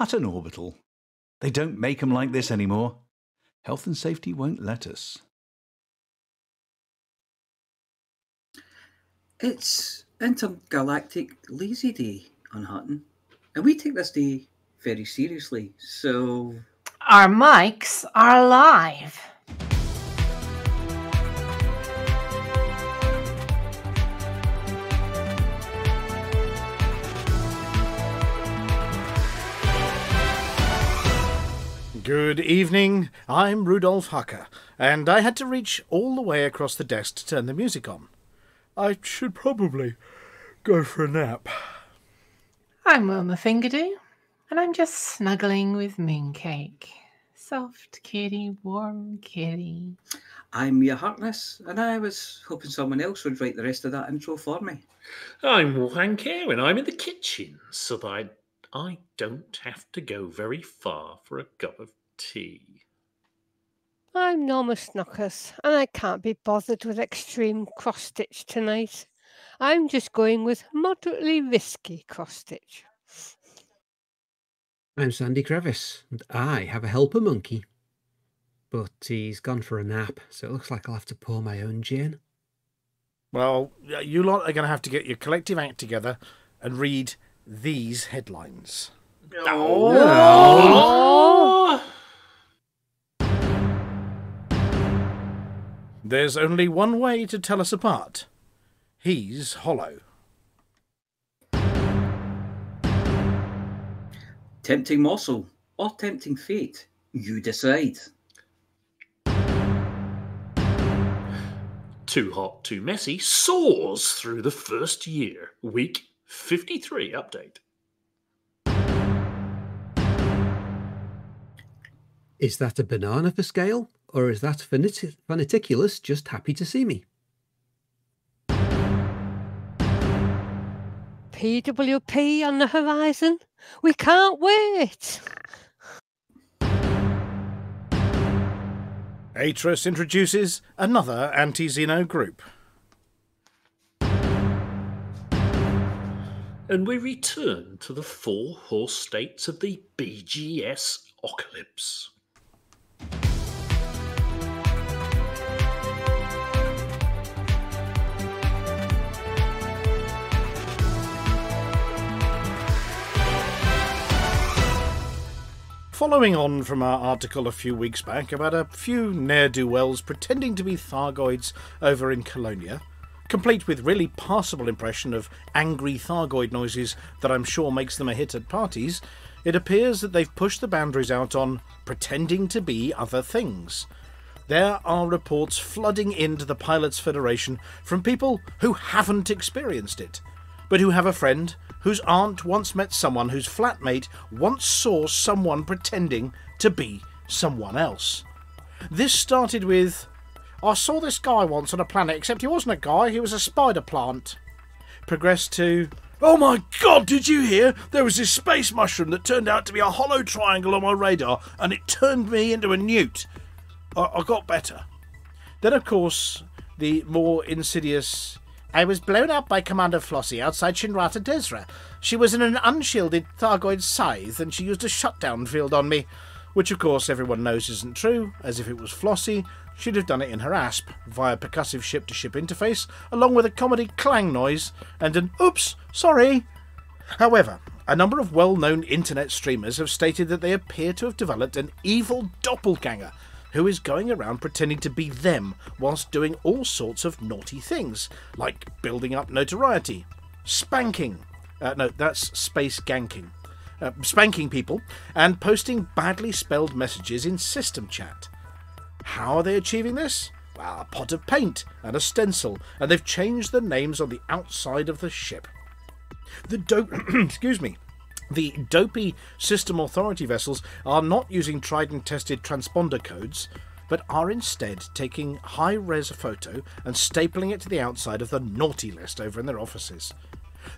Hutton Orbital. They don't make them like this anymore. Health and safety won't let us. It's Intergalactic Lazy Day on Hutton, and we take this day very seriously, so... Our mics are live. Good evening, I'm Rudolph Hucker, and I had to reach all the way across the desk to turn the music on. I should probably go for a nap. I'm Norma Fingerdew, and I'm just snuggling with Mooncake. Soft kitty, warm kitty. I'm Mia Harkness, and I was hoping someone else would write the rest of that intro for me. I'm Wolfgang Kerr, and I'm in the kitchen, so that I don't have to go very far for a cup of tea. I'm Norma Snockers, and I can't be bothered with extreme cross-stitch tonight. I'm just going with moderately risky cross-stitch. I'm Sandy Crevice, and I have a helper monkey. But he's gone for a nap, so it looks like I'll have to pour my own gin. Well, you lot are going to have to get your collective act together and read these headlines. Oh. There's only one way to tell us apart. He's hollow. Tempting morsel or tempting fate? You decide. Too Hot, Too Messy soars through the first year. Week 53 update. Is that a banana for scale, or is that Funiticulus just happy to see me? PWP on the horizon? We can't wait! Atros introduces another anti-Xeno group. And we return to the four horse states of the BGS Ocalypse. Following on from our article a few weeks back about a few ne'er-do-wells pretending to be Thargoids over in Colonia, complete with really passable impression of angry Thargoid noises that I'm sure makes them a hit at parties, it appears that they've pushed the boundaries out on pretending to be other things. There are reports flooding into the Pilots Federation from people who haven't experienced it, but who have a friend whose aunt once met someone whose flatmate once saw someone pretending to be someone else. This started with, I saw this guy once on a planet, except he wasn't a guy, he was a spider plant. Progressed to, oh my god, did you hear? There was this space mushroom that turned out to be a hollow triangle on my radar, and it turned me into a newt. I got better. Then, of course, the more insidious, I was blown up by Commander Flossie outside Shinrata Desra. She was in an unshielded Thargoid scythe, and she used a shutdown field on me, which of course everyone knows isn't true, as if it was Flossie, she'd have done it in her ASP, via percussive ship-to-ship interface, along with a comedy clang noise, and an oops, sorry. However, a number of well-known internet streamers have stated that they appear to have developed an evil doppelganger, who is going around pretending to be them whilst doing all sorts of naughty things, like building up notoriety, spanking, that's space ganking, spanking people, and posting badly spelled messages in system chat. How are they achieving this? Well, a pot of paint and a stencil, and they've changed the names on the outside of the ship. The dopey System Authority vessels are not using Trident-tested transponder codes, but are instead taking high-res photo and stapling it to the outside of the naughty list over in their offices.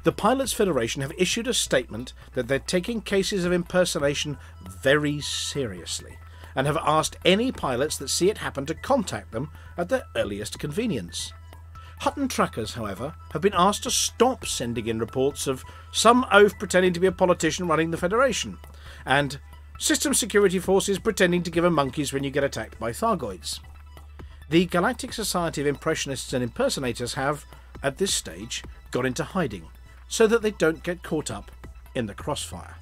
The Pilots Federation have issued a statement that they're taking cases of impersonation very seriously, and have asked any pilots that see it happen to contact them at their earliest convenience. Hutton trackers, however, have been asked to stop sending in reports of some oaf pretending to be a politician running the Federation, and system security forces pretending to give 'em monkeys when you get attacked by Thargoids. The Galactic Society of Impressionists and Impersonators have, at this stage, gone into hiding, so that they don't get caught up in the crossfire.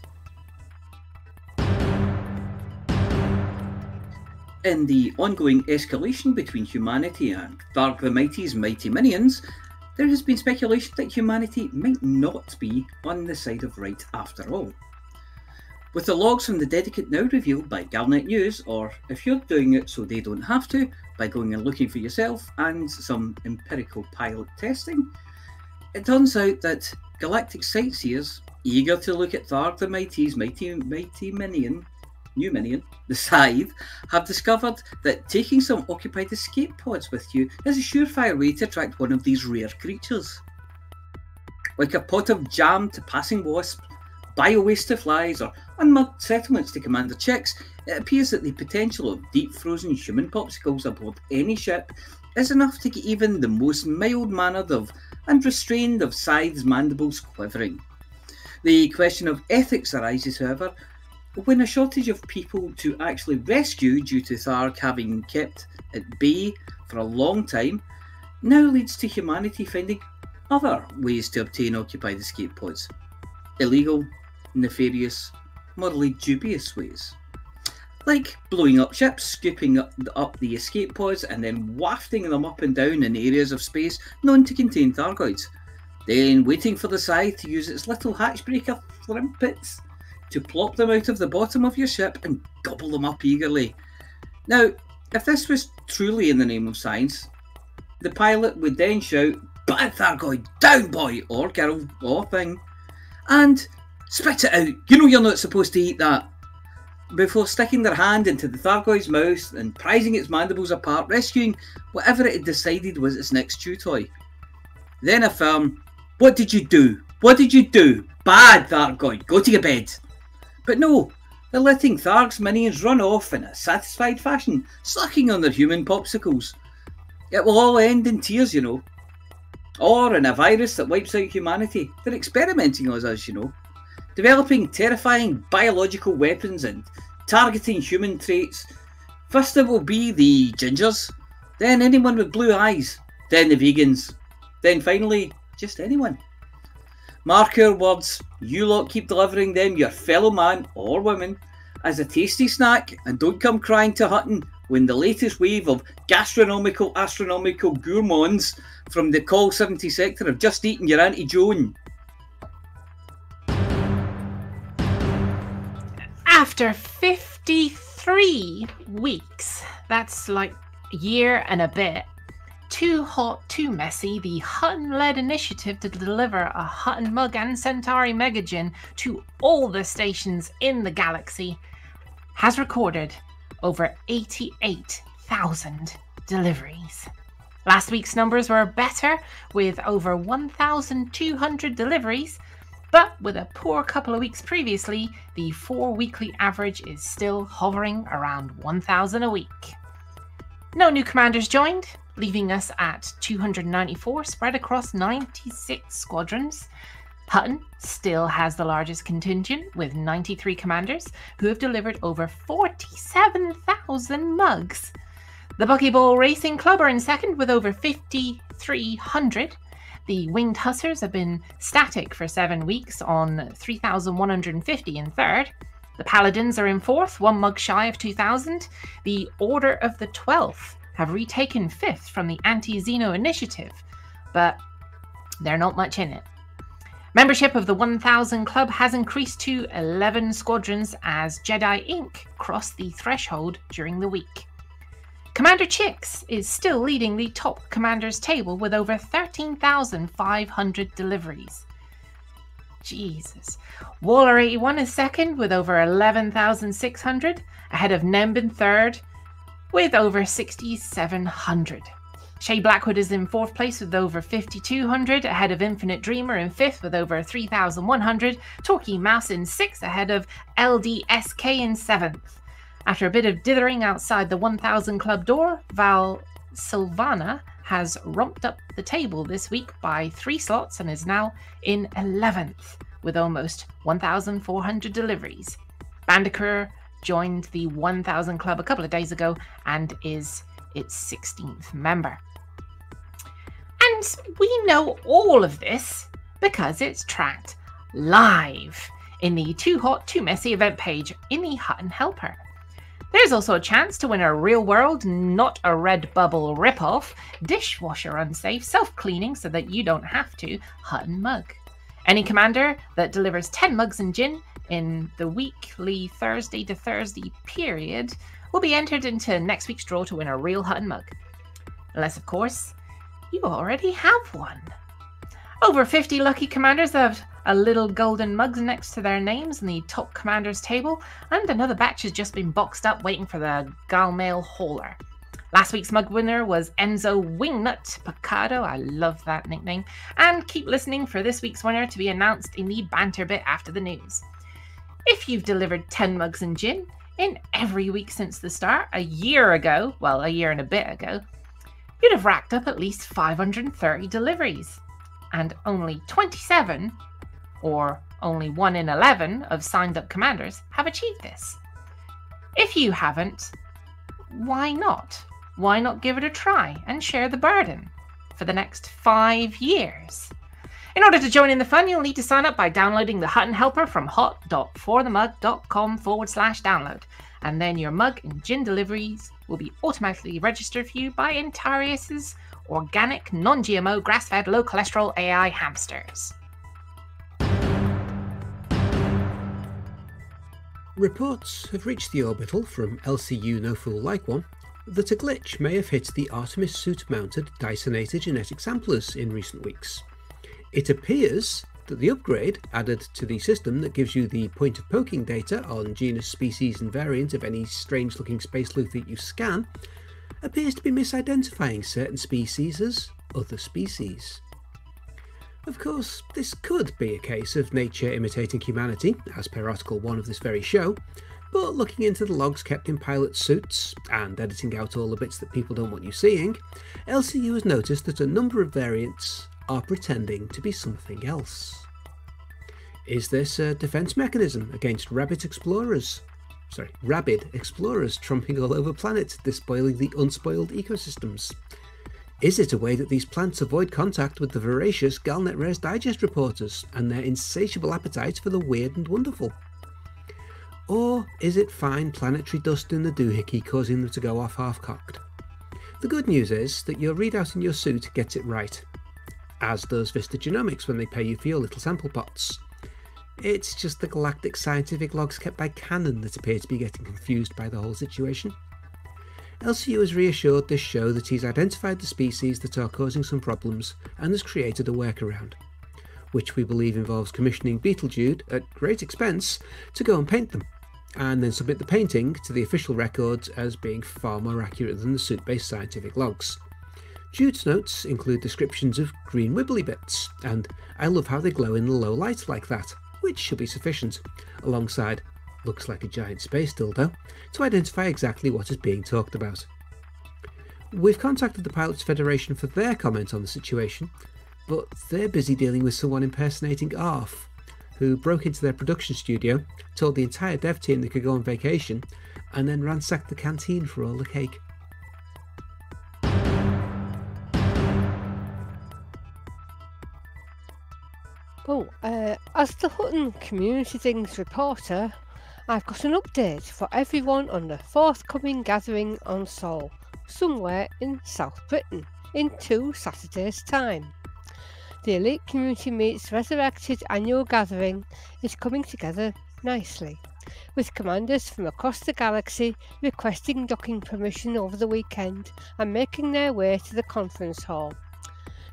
In the ongoing escalation between humanity and Tharg the Mighty's mighty minions, there has been speculation that humanity might not be on the side of right after all. With the logs from the Dedicate now revealed by Galnet News, or if you're doing it so they don't have to, by going and looking for yourself, and some empirical pilot testing, it turns out that galactic sightseers, eager to look at Tharg the Mighty's mighty minion, new minion, the Scythe, have discovered that taking some occupied escape pods with you is a surefire way to attract one of these rare creatures. Like a pot of jam to passing wasps, bio-waste to flies, or unmugged settlements to commander chicks, it appears that the potential of deep-frozen human popsicles aboard any ship is enough to get even the most mild-mannered and restrained of Scythe's mandibles quivering. The question of ethics arises, however, when a shortage of people to actually rescue due to Tharg having kept at bay for a long time now leads to humanity finding other ways to obtain occupied escape pods. Illegal, nefarious, morally dubious ways. Like blowing up ships, scooping up the escape pods and then wafting them up and down in areas of space known to contain Thargoids. Then waiting for the Scythe to use its little hatchbreaker limpets to plop them out of the bottom of your ship and gobble them up eagerly. Now, if this was truly in the name of science, the pilot would then shout, "Bad Thargoid, down boy," or girl, or thing, and spit it out, you know you're not supposed to eat that, before sticking their hand into the Thargoid's mouth and prizing its mandibles apart, rescuing whatever it had decided was its next chew toy. Then affirm, "What did you do? What did you do? Bad Thargoid, go to your bed." But no, they're letting Tharg's minions run off in a satisfied fashion, sucking on their human popsicles. It will all end in tears, you know. Or in a virus that wipes out humanity. They're experimenting on us, you know. Developing terrifying biological weapons and targeting human traits. First it will be the gingers, then anyone with blue eyes, then the vegans, then finally just anyone. Mark our words, you lot keep delivering them your fellow man or woman as a tasty snack, and don't come crying to Hutton when the latest wave of astronomical gourmands from the Call 70 sector have just eaten your Auntie Joan. After 53 weeks, that's like a year and a bit, Too Hot, Too Messy, the Hutton-led initiative to deliver a Hutton Mug and Centauri Megagin to all the stations in the galaxy, has recorded over 88,000 deliveries. Last week's numbers were better, with over 1,200 deliveries, but with a poor couple of weeks previously, the 4-weekly average is still hovering around 1,000 a week. No new commanders joined, leaving us at 294 spread across 96 squadrons. Hutton still has the largest contingent, with 93 commanders who have delivered over 47,000 mugs. The Buckyball Racing Club are in second with over 5,300. The Winged Hussars have been static for 7 weeks on 3,150 in third. The Paladins are in fourth, 1 mug shy of 2,000. The Order of the 12th have retaken fifth from the Anti-Xeno initiative, but they're not much in it. Membership of the 1,000 Club has increased to 11 squadrons as Jedi Inc. crossed the threshold during the week. Commander Chicks is still leading the top commanders table with over 13,500 deliveries. Jesus. Waller 81 is second with over 11,600, ahead of Nemb in third with over 6,700. Shay Blackwood is in fourth place with over 5,200, ahead of Infinite Dreamer in fifth with over 3,100. Torquay Mouse in sixth, ahead of LDSK in seventh. After a bit of dithering outside the 1,000 Club door, Val Silvana has romped up the table this week by 3 slots and is now in 11th with almost 1,400 deliveries. Banter joined the 1000 Club a couple of days ago and is its 16th member. And we know all of this because it's tracked live in the Too Hot, Too Messy event page in the Hutton Helper. There's also a chance to win a real-world, not a Redbubble ripoff, dishwasher unsafe, self-cleaning so that you don't have to, Hutton mug. Any commander that delivers 10 mugs and gin in the weekly Thursday to Thursday period will be entered into next week's draw to win a real Hutton mug. Unless, of course, you already have one. Over 50 lucky commanders have a little golden mugs next to their names in the top commanders table, and another batch has just been boxed up waiting for the Galnet hauler. Last week's mug winner was Enzo Wingnut Picado, I love that nickname, and keep listening for this week's winner to be announced in the banter bit after the news. If you've delivered 10 mugs and gin in every week since the start, a year ago, well, a year and a bit ago, you'd have racked up at least 530 deliveries, and only 27 or only 1 in 11 of signed up commanders have achieved this. If you haven't, why not? Why not give it a try and share the burden for the next 5 years? In order to join in the fun, you'll need to sign up by downloading the Hutton Helper from hot.forthemug.com/download, and then your mug and gin deliveries will be automatically registered for you by Antarius's organic, non-GMO, grass-fed, low-cholesterol AI hamsters. Reports have reached the orbital from LCU No Fool Like One that a glitch may have hit the Artemis suit-mounted Dysonator genetic samplers in recent weeks. It appears that the upgrade added to the system that gives you the point of poking data on genus, species and variant of any strange-looking space sleuth that you scan appears to be misidentifying certain species as other species. Of course, this could be a case of nature imitating humanity, as per Article 1 of this very show, but looking into the logs kept in pilot suits, and editing out all the bits that people don't want you seeing, LCU has noticed that a number of variants are pretending to be something else. Is this a defense mechanism against rabid explorers tromping all over planets, despoiling the unspoiled ecosystems? Is it a way that these plants avoid contact with the voracious Galnet Rares Digest reporters and their insatiable appetite for the weird and wonderful? Or is it fine planetary dust in the doohickey causing them to go off half-cocked? The good news is that your readout in your suit gets it right, as does Vista Genomics when they pay you for your little sample pots. It's just the galactic scientific logs kept by Canon that appear to be getting confused by the whole situation. LCU has reassured this show that he's identified the species that are causing some problems and has created a workaround, which we believe involves commissioning Beetlejude at great expense to go and paint them, and then submit the painting to the official records as being far more accurate than the suit-based scientific logs. Jude's notes include descriptions of green wibbly bits, and I love how they glow in the low light like that, which should be sufficient, alongside looks like a giant space dildo, to identify exactly what is being talked about. We've contacted the Pilots Federation for their comment on the situation, but they're busy dealing with someone impersonating Arf, who broke into their production studio, told the entire dev team they could go on vacation, and then ransacked the canteen for all the cake. As the Hutton Community Things reporter, I've got an update for everyone on the forthcoming gathering on Sol, somewhere in South Britain, in 2 Saturdays' time. The Elite Community Meets Resurrected annual gathering is coming together nicely, with commanders from across the galaxy requesting docking permission over the weekend and making their way to the conference hall.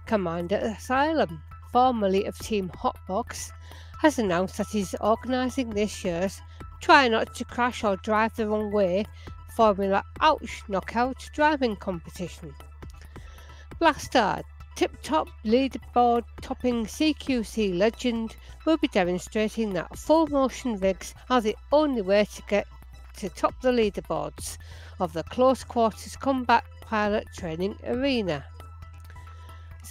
Commander Asylum, formerly of Team Hotbox, has announced that he's organising this year's Try Not to Crash or Drive the Wrong Way Formula Ouch Knockout driving competition. Blastar, tip-top leaderboard topping CQC legend, will be demonstrating that full motion rigs are the only way to get to top the leaderboards of the close quarters combat pilot training arena.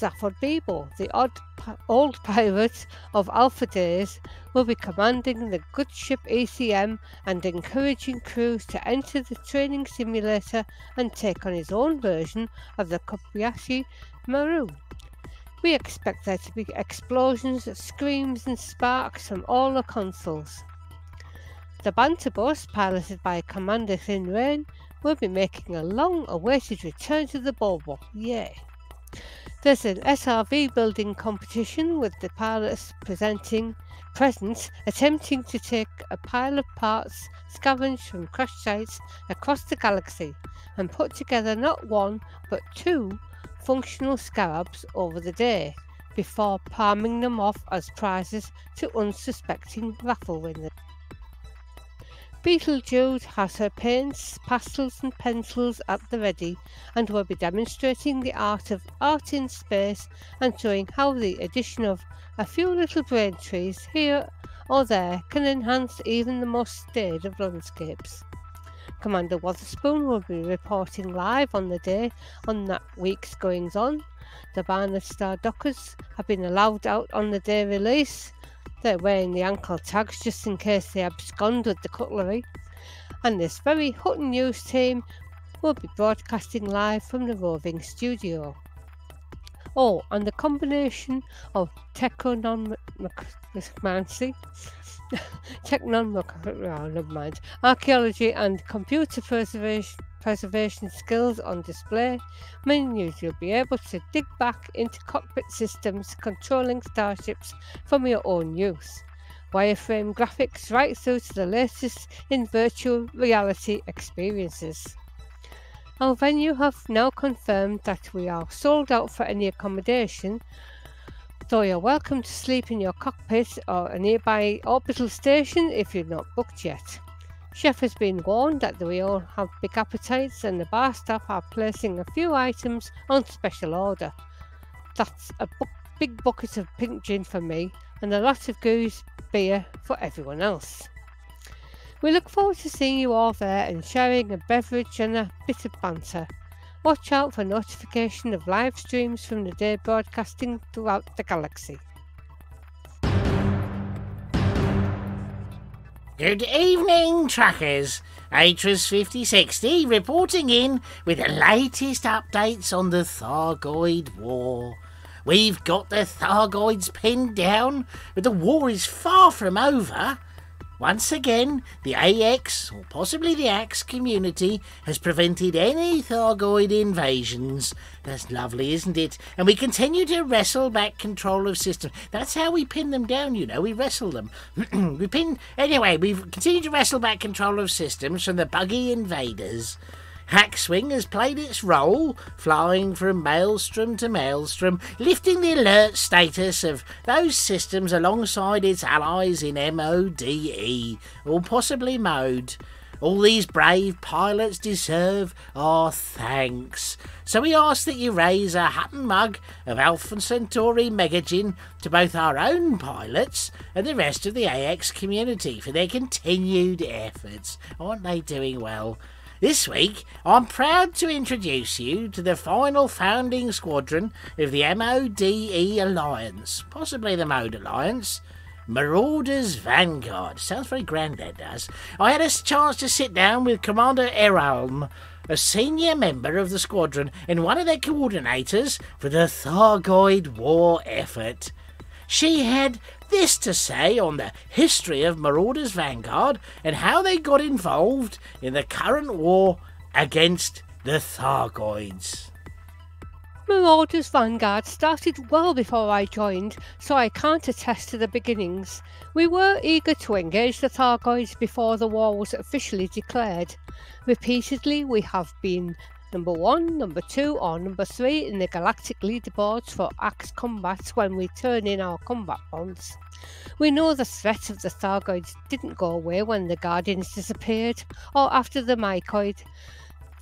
Zaphod Beeble, the old pirate of Alpha days, will be commanding the good ship ECM and encouraging crews to enter the training simulator and take on his own version of the Kobayashi Maru. We expect there to be explosions, screams and sparks from all the consoles. The Banter bus, piloted by Commander Thin Rain, will be making a long-awaited return to the Bobo. Yay! There's an SRV building competition with the pilots present attempting to take a pile of parts scavenged from crash sites across the galaxy and put together not one but 2 functional scarabs over the day before palming them off as prizes to unsuspecting raffle winners. Beetlejuice has her paints, pastels and pencils at the ready and will be demonstrating the art of art in space and showing how the addition of a few little brain trees here or there can enhance even the most staid of landscapes. Commander Wotherspoon will be reporting live on the day on that week's goings on. The Barnard Star Dockers have been allowed out on the day release. They're wearing the ankle tags just in case they abscond with the cutlery. And this very Hutton News team will be broadcasting live from the roving studio. Oh, and the combination of archaeology and computer preservation skills on display means you'll be able to dig back into cockpit systems controlling starships from your own use. Wireframe graphics right through to the latest in virtual reality experiences. Our venue have now confirmed that we are sold out for any accommodation, though you're welcome to sleep in your cockpit or a nearby orbital station if you're not booked yet. Chef has been warned that we all have big appetites and the bar staff are placing a few items on special order. That's a big bucket of pink gin for me and a lot of goose beer for everyone else. We look forward to seeing you all there and sharing a beverage and a bit of banter. Watch out for notification of live streams from the day broadcasting throughout the galaxy. Good evening, trackers. Atras 5060 reporting in with the latest updates on the Thargoid War. We've got the Thargoids pinned down, but the war is far from over. Once again, the AX, or possibly the AX community, has prevented any Thargoid invasions. That's lovely, isn't it? And we continue to wrestle back control of systems. That's how we pin them down, you know, we wrestle them. We've continued to wrestle back control of systems from the buggy invaders. Hackswing has played its role, flying from maelstrom to maelstrom, lifting the alert status of those systems alongside its allies in MODE, or possibly MODE. All these brave pilots deserve our thanks. So we ask that you raise a Hutton mug of Alpha Centauri Megagin to both our own pilots and the rest of the AX community for their continued efforts. Aren't they doing well? This week, I'm proud to introduce you to the final founding squadron of the MODE Alliance, possibly the Mode Alliance, Marauders Vanguard. Sounds very grand, that does. I had a chance to sit down with Commander Eralm, a senior member of the squadron and one of their coordinators for the Thargoid war effort. She had this to say on the history of Marauders Vanguard and how they got involved in the current war against the Thargoids. Marauders Vanguard started well before I joined, so I can't attest to the beginnings. We were eager to engage the Thargoids before the war was officially declared. Repeatedly we have been number 1, number 2 or number 3 in the galactic leaderboards for Axe combats when we turn in our combat bonds. We know the threat of the Thargoids didn't go away when the Guardians disappeared or after the Mycoid.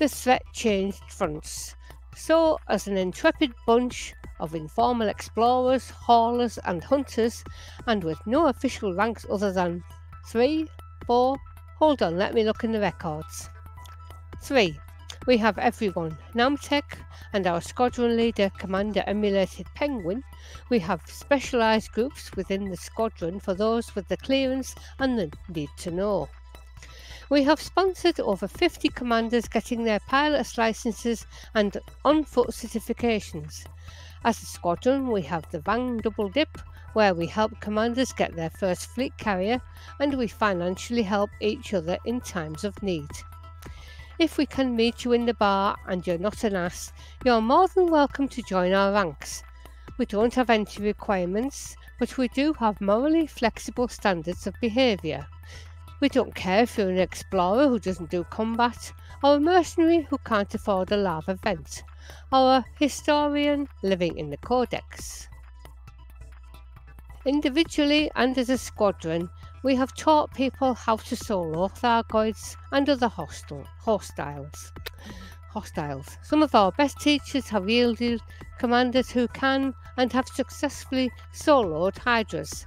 The threat changed fronts. So, as an intrepid bunch of informal explorers, haulers and hunters, and with no official ranks other than 3, 4, hold on, let me look in the records. 3. We have everyone, Namtek and our squadron leader, Commander Emulated Penguin. We have specialised groups within the squadron for those with the clearance and the need to know. We have sponsored over 50 commanders getting their pilot's licences and on-foot certifications. As a squadron, we have the Vang Double Dip, where we help commanders get their first fleet carrier, and we financially help each other in times of need. If we can meet you in the bar and you're not an ass, you're more than welcome to join our ranks. We don't have entry requirements, but we do have morally flexible standards of behaviour. We don't care if you're an explorer who doesn't do combat, or a mercenary who can't afford a lava vent, or a historian living in the Codex. Individually and as a squadron, we have taught people how to solo Thargoids and other hostiles. Some of our best teachers have yielded commanders who can and have successfully soloed Hydras.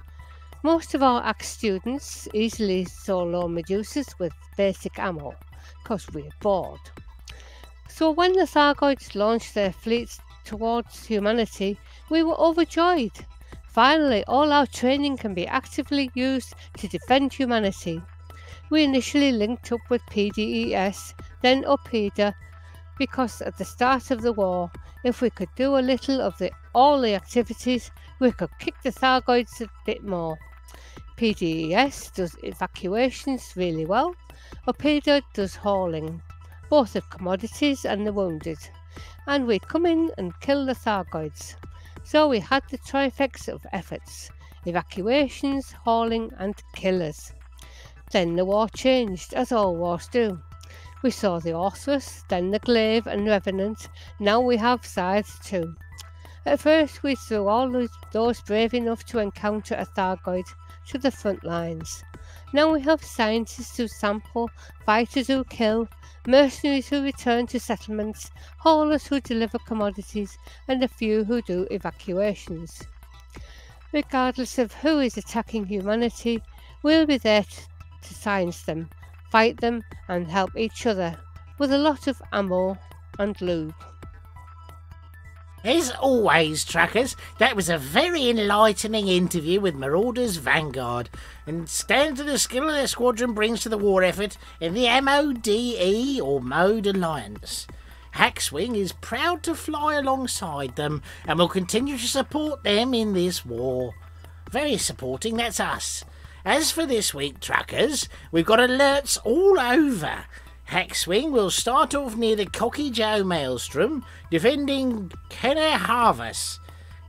Most of our Axe students easily solo Medusas with basic ammo, because we're bored. So when the Thargoids launched their fleets towards humanity, we were overjoyed. Finally, all our training can be actively used to defend humanity. We initially linked up with PDES, then UPEDA, because at the start of the war, if we could do a little of all the activities, we could kick the Thargoids a bit more. PDES does evacuations really well. UPEDA does hauling, both of commodities and the wounded. And we'd come in and kill the Thargoids. So we had the trifecta of efforts: evacuations, hauling and killers. Then the war changed, as all wars do. We saw the Orthrus, then the Glaive and Revenant, now we have Scythes too. At first we threw all those brave enough to encounter a Thargoid to the front lines. Now we have scientists who sample, fighters who kill, mercenaries who return to settlements, haulers who deliver commodities, and a few who do evacuations. Regardless of who is attacking humanity, we'll be there to silence them, fight them, and help each other, with a lot of ammo and lube. As always, truckers, that was a very enlightening interview with Marauders Vanguard, and stands to the skill their squadron brings to the war effort in the MODE, or Mode Alliance. Hackswing is proud to fly alongside them, and will continue to support them in this war. Very supporting, that's us. As for this week, truckers, we've got alerts all over. Hackswing will start off near the Cocky Joe Maelstrom, defending Kenner Harvest.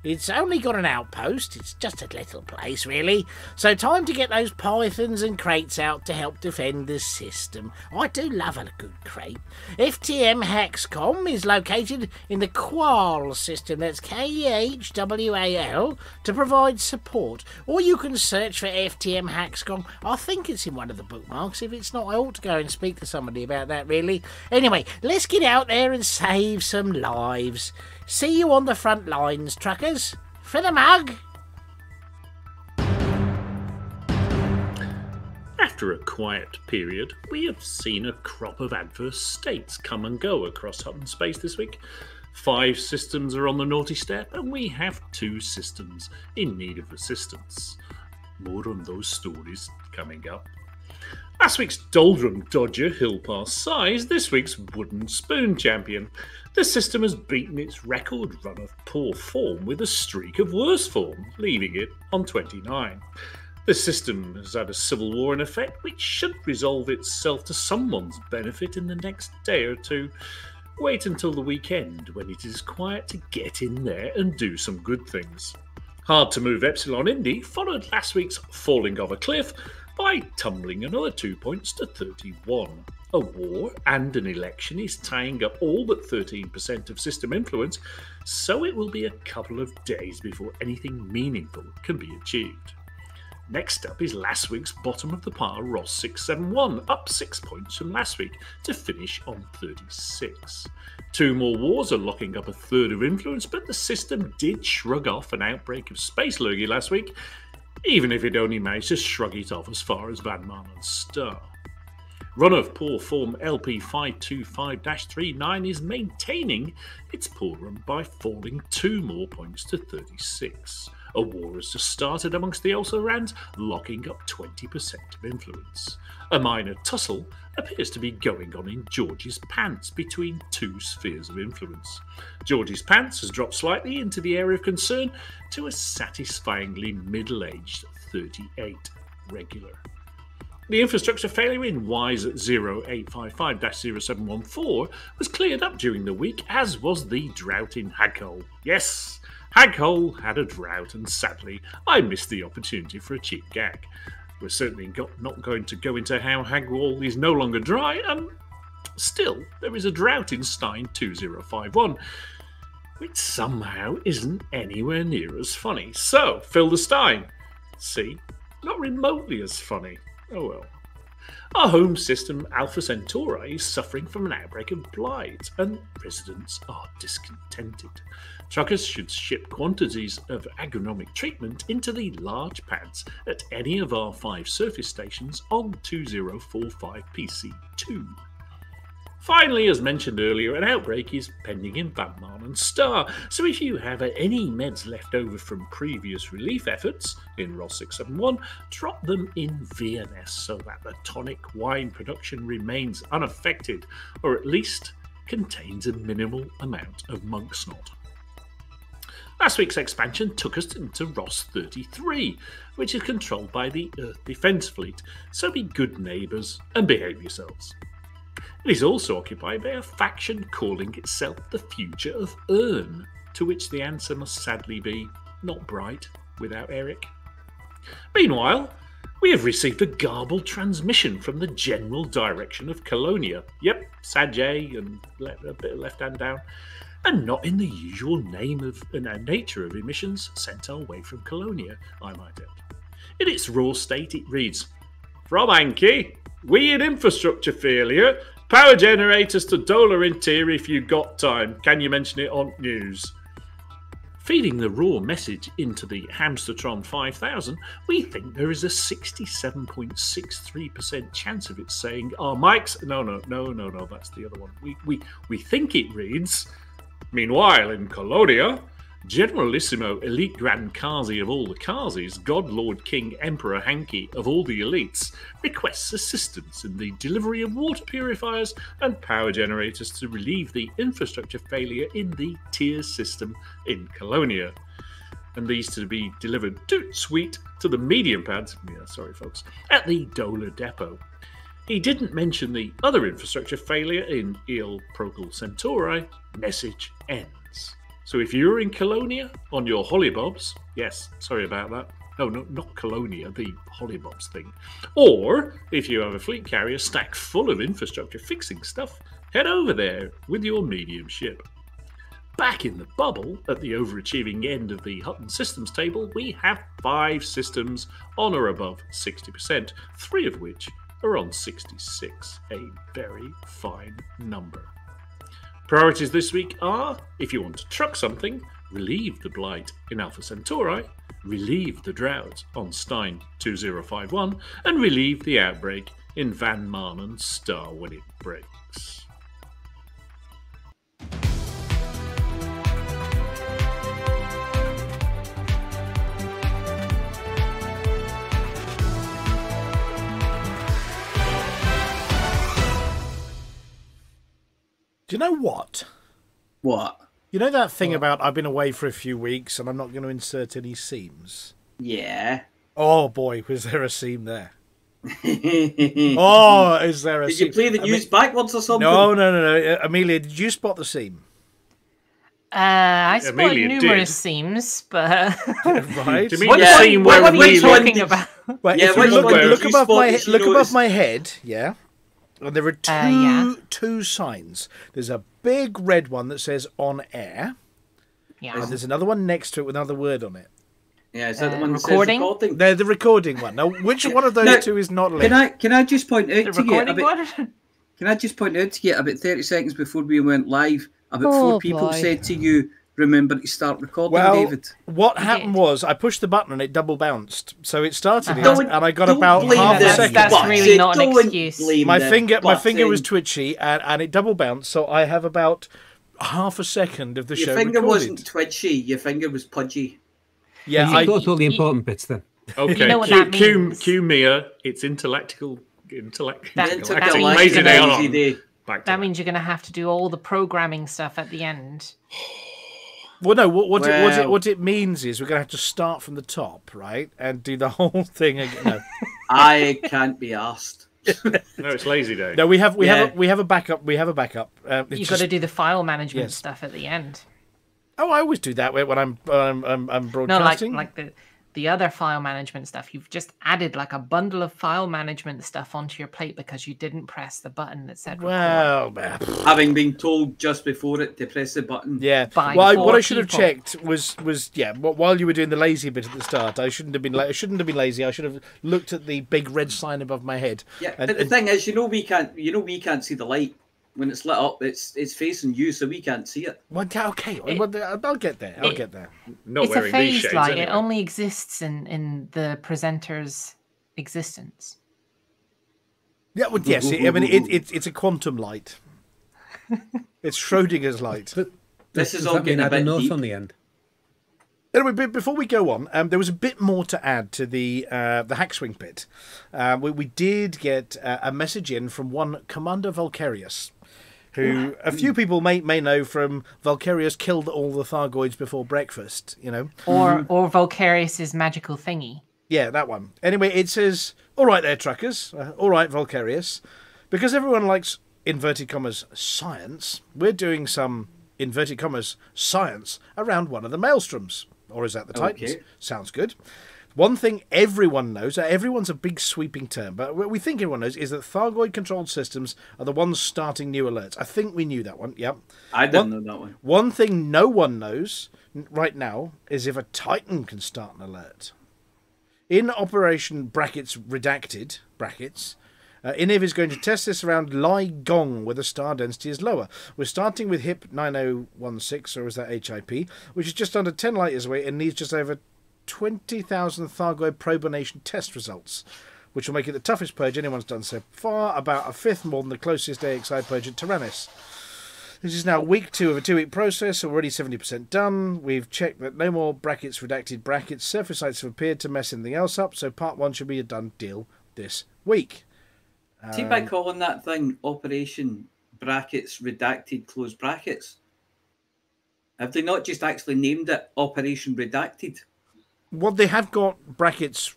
It's only got an outpost, it's just a little place really, so time to get those pythons and crates out to help defend the system. I do love a good crate. FTM Hackscom is located in the Qual system, that's K-E-H-W-A-L, to provide support. Or you can search for FTM Hackscom. I think it's in one of the bookmarks. If it's not, I ought to go and speak to somebody about that really. Anyway, let's get out there and save some lives. See you on the front lines, truckers. For the mug! After a quiet period, we have seen a crop of adverse states come and go across Hutton space this week. 5 systems are on the naughty step, and we have 2 systems in need of assistance. More on those stories coming up. Last week's Doldrum Dodger Hill Pass size, this week's Wooden Spoon champion. The system has beaten its record run of poor form with a streak of worse form, leaving it on 29. The system has had a civil war in effect, which should resolve itself to someone's benefit in the next day or two. Wait until the weekend when it is quiet to get in there and do some good things. Hard to move Epsilon Indy followed last week's falling off a cliff by tumbling another 2 points to 31. A war and an election is tying up all but 13% of system influence, so it will be a couple of days before anything meaningful can be achieved. Next up is last week's bottom of the pile Ross 671, up 6 points from last week to finish on 36. 2 more wars are locking up a third of influence, but the system did shrug off an outbreak of space lurgy last week, even if it only managed to shrug it off as far as Van Marlen's Star. Run of poor form LP525-39 is maintaining its poor run by falling 2 more points to 36. A war has just started amongst the Ulcer-Rands, locking up 20% of influence. A minor tussle appears to be going on in George's pants between 2 spheres of influence. George's pants has dropped slightly into the area of concern to a satisfyingly middle-aged 38 regular. The infrastructure failure in WISE at 0855-0714 was cleared up during the week, as was the drought in Haghole. Yes, Haghole had a drought, and sadly, I missed the opportunity for a cheap gag. We're certainly not going to go into how Haghole is no longer dry, and still, there is a drought in Stein 2051, which somehow isn't anywhere near as funny. So, fill the Stein. See, not remotely as funny. Oh well. Our home system, Alpha Centauri, is suffering from an outbreak of blight, and residents are discontented. Truckers should ship quantities of agronomic treatment into the large pads at any of our 5 surface stations on 2045 PC2. Finally, as mentioned earlier, an outbreak is pending in Van Marnen Star, so if you have any meds left over from previous relief efforts in ROS 671, drop them in VNS so that the tonic wine production remains unaffected, or at least contains a minimal amount of monk snot. Last week's expansion took us into ROS 33, which is controlled by the Earth Defence Fleet, so be good neighbours and behave yourselves. It is also occupied by a faction calling itself the Future of Ern, to which the answer must sadly be not bright without Eric. Meanwhile, we have received a garbled transmission from the general direction of Colonia. Yep, Sajay and a bit of left hand down, and not in the usual nature of emissions sent our way from Colonia, I might add. In its raw state, it reads, "From Anki, weird infrastructure failure. Power generators to Dola in tier if you got time. Can you mention it on news?" Feeding the raw message into the Hamstertron 5000, we think there is a 67.63% chance of it saying, "Our mics..." No, that's the other one. We think it reads, "Meanwhile, in Colonia, Generalissimo Elite Grand Kazi of all the Kazis, God Lord King Emperor Hanky of all the elites, requests assistance in the delivery of water purifiers and power generators to relieve the infrastructure failure in the tier system in Colonia. And these to be delivered toot sweet to the medium pads," yeah, sorry folks, "at the Dola depot." He didn't mention the other infrastructure failure in Il Procul Centauri. Message ends. So if you're in Colonia on your hollybobs, yes, sorry about that. No, not Colonia, the hollybobs thing. Or if you have a fleet carrier stacked full of infrastructure fixing stuff, head over there with your medium ship. Back in the bubble, at the overachieving end of the Hutton systems table, we have 5 systems on or above 60%, 3 of which are on 66, a very fine number. Priorities this week are, if you want to truck something, relieve the blight in Alpha Centauri, relieve the drought on Stein 2051, and relieve the outbreak in Van Marnen Star when it breaks. Do you know what? What? You know that thing about I've been away for a few weeks and I'm not going to insert any seams? Yeah. Oh boy, was there a seam there? Oh, is there a seam? Did you play the news backwards or something? No. Amelia, did you spot the seam? I spotted Amelia numerous did. seams, but Right. Do you mean what the are scene where you Amelia... talking about? Well, Yeah, if you which look, one did look you above spot my that you look above noticed? my head, yeah. And there are two yeah. two signs. There's a big red one that says "on air," Yeah. and there's another one next to it with another word on it. Yeah, is that the one that recording? says recording? They're the recording one. Now, which one of those Now, two is not lit? Can I just point out The to you recording about, one? Can I just point out to you about 30 seconds before we went live, about Oh, 4 people boy. said to you, remember to start recording, Well, David. what You happened did. was I pushed the button and it double bounced. So it started it, Don't- and I got don't about blame half a the second. That's button. really not an Don't excuse. blame My the finger was button. twitchy, and it double bounced. So I have about half a second of the Your show finger recorded. wasn't twitchy. Your finger was pudgy. Yeah, You I got all the important bits then. Okay, You know what that cue means. Mia. It's intellectual. That Lazy day means- on. day. Back to That means you're going to have to do all the programming stuff at the end. Well, no. Well- What it means is we're going to have to start from the top, right, and do the whole thing again. No, I can't be asked. No, it's lazy day. no, we have Yeah. a backup. We have a backup. It's You've got just- to do the file management Yes. stuff at the end. Oh, I always do that when I'm No, broadcasting. like the other file management stuff. You've just added like a bundle of file management stuff onto your plate because you didn't press the button that said record. Well, Having been told just before it to press the button. yeah. By Well, what four I should have people. checked was while you were doing the lazy bit at the start, I shouldn't have been lazy. I should have looked at the big red sign above my head. Yeah, And- but the thing is, we can't see the light when it's lit up. It's facing you, so we can't see it. Well, yeah, okay, I'll get there. I'll get there. Not It's a wearing these phase shades light. anyway. It only exists in the presenter's existence. Yeah, well, yes. I mean, it's a quantum light. It's Schrodinger's light. But This does is all that mean getting a add a bit north deep. on the end? Anyway, before we go on, there was a bit more to add to the hack swing bit. We did get a message in from one Commander Vulcarius, who a few people may know from Vulcarius killed all the Thargoids before breakfast. You know, Or Vulcarius's magical thingy. yeah, that one. Anyway, it says, "All right, there, truckers. All right, Vulcarius, because everyone likes inverted commas science. We're doing some inverted commas science around one of the maelstroms." Or is that the Titans? Okay. Sounds good. One thing everyone knows, everyone's a big sweeping term, but what we think everyone knows is that Thargoid-controlled systems are the ones starting new alerts. I think we knew that one, yep. I didn't know that one. One thing no one knows right now is if a Titan can start an alert. In Operation brackets redacted brackets, Iniv is going to test this around Lai Gong, where the star density is lower. We're starting with HIP 9016, or is that HIP, which is just under 10 light years away and needs just over 20,000 Thargoid probonation test results, which will make it the toughest purge anyone's done so far, about a fifth more than the closest AXI purge at Tyrannus. This is now week 2 of a 2-week process, already 70% done. We've checked that no more brackets redacted brackets. Surface sites have appeared to mess anything else up, so part 1 should be a done deal this week. See, by calling that thing Operation Brackets Redacted Close Brackets, have they not just actually named it Operation Redacted? Well, they have got brackets.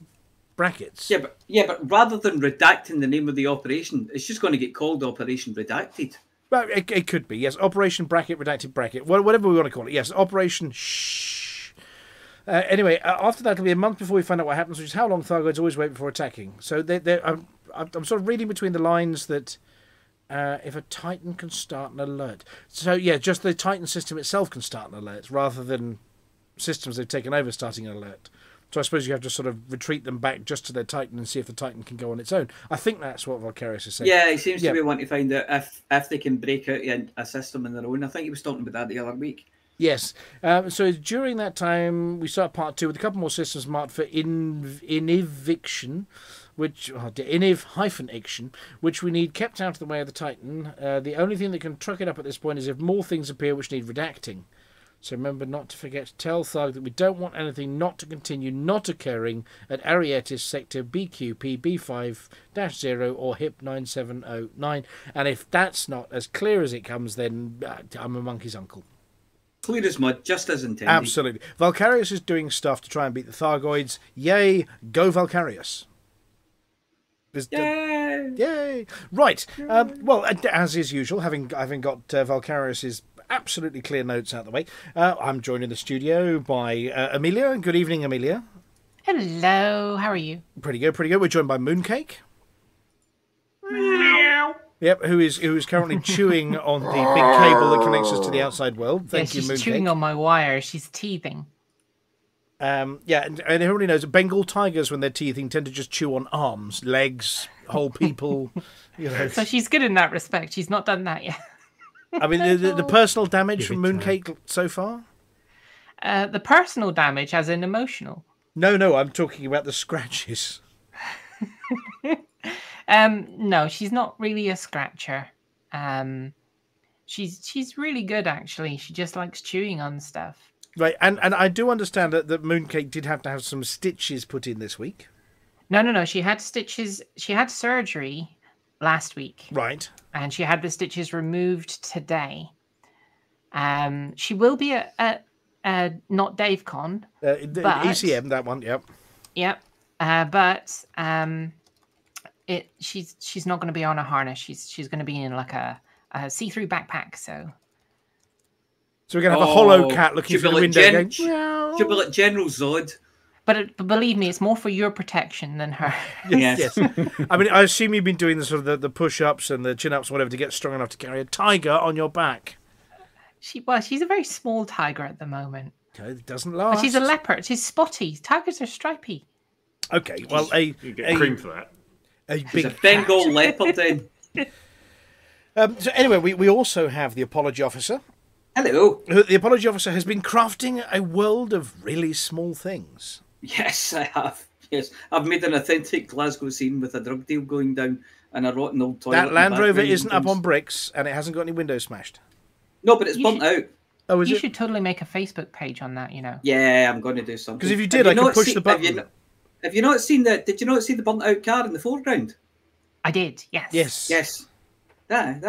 Yeah, but rather than redacting the name of the operation, it's just going to get called Operation Redacted. Well, it could be, yes. Operation bracket, redacted bracket, whatever we want to call it. Yes, Operation Shh. Anyway, after that, it'll be a month before we find out what happens, which is how long Thargoids always wait before attacking. So I'm sort of reading between the lines that if a Titan can start an alert. So, yeah, just the Titan system itself can start an alert, rather than systems they've taken over starting an alert. So I suppose you have to sort of retreat them back just to their Titan and see if the Titan can go on its own. I think that's what Vulcarius is saying. Yeah, he seems to be wanting to find out if they can break out a system on their own. I think he was talking about that the other week. Yes. So during that time, we start part 2 with a couple more systems marked for iniviction, which iniv-iction, which we need kept out of the way of the Titan. The only thing that can truck it up at this point is if more things appear which need redacting. So remember not to forget to tell Tharg that we don't want anything not to continue not occurring at Arietis Sector BQP B5-0 or HIP 9709. And if that's not as clear as it comes, then I'm a monkey's uncle. Clear as mud, just as intended. Absolutely. Vulcarius is doing stuff to try and beat the Thargoids. Yay, go Vulcarius. Yay! Yay! Right. Well, as is usual, having got Vulcarius's absolutely clear notes out the way, I'm joined in the studio by Amelia. Good evening, Amelia. Hello, how are you? Pretty good, pretty good. We're joined by Mooncake. Meow. Yep, who is currently chewing on the big cable that connects us to the outside world. Thank you, she's Mooncake. chewing on my wire. She's teething. Yeah, and everybody knows that Bengal tigers, when they're teething, tend to just chew on arms, legs, whole people. You know. So she's good in that respect. She's not done that yet. I mean, the personal damage from Mooncake so far? The personal damage, as in emotional. No, I'm talking about the scratches. No, she's not really a scratcher. She's really good, actually. She just likes chewing on stuff. Right, and I do understand that Mooncake did have to have some stitches put in this week. No. She had stitches. She had surgery last week. Right. And she had the stitches removed today. She will be at not DaveCon. The ECM, that one, yep. Yep. But she's not going to be on a harness. She's going to be in like a see-through backpack. So we're going to have a hollow cat looking through the window going, She'll be like General Zod. But believe me, it's more for your protection than her. Yes. I mean, I assume you've been doing the sort of the push-ups and the chin-ups, whatever, to get strong enough to carry a tiger on your back. She's a very small tiger at the moment. Okay, it doesn't last. But she's a leopard. She's spotty. Tigers are stripy. Okay, well, you get cream for that. She's a Bengal leopard then. So anyway, we also have the apology officer. Hello. The apology officer has been crafting a world of really small things. Yes, I have. Yes, I've made an authentic Glasgow scene with a drug deal going down and a rotten old toilet. That Land Rover isn't up on bricks, and it hasn't got any windows smashed. No, but it's burnt out. Oh, is it? You should totally make a Facebook page on that, you know. Yeah, I'm going to do something. Because if you did, I could push the button. Have you not seen Did you not see the burnt out car in the foreground? I did. Yes. Yes. That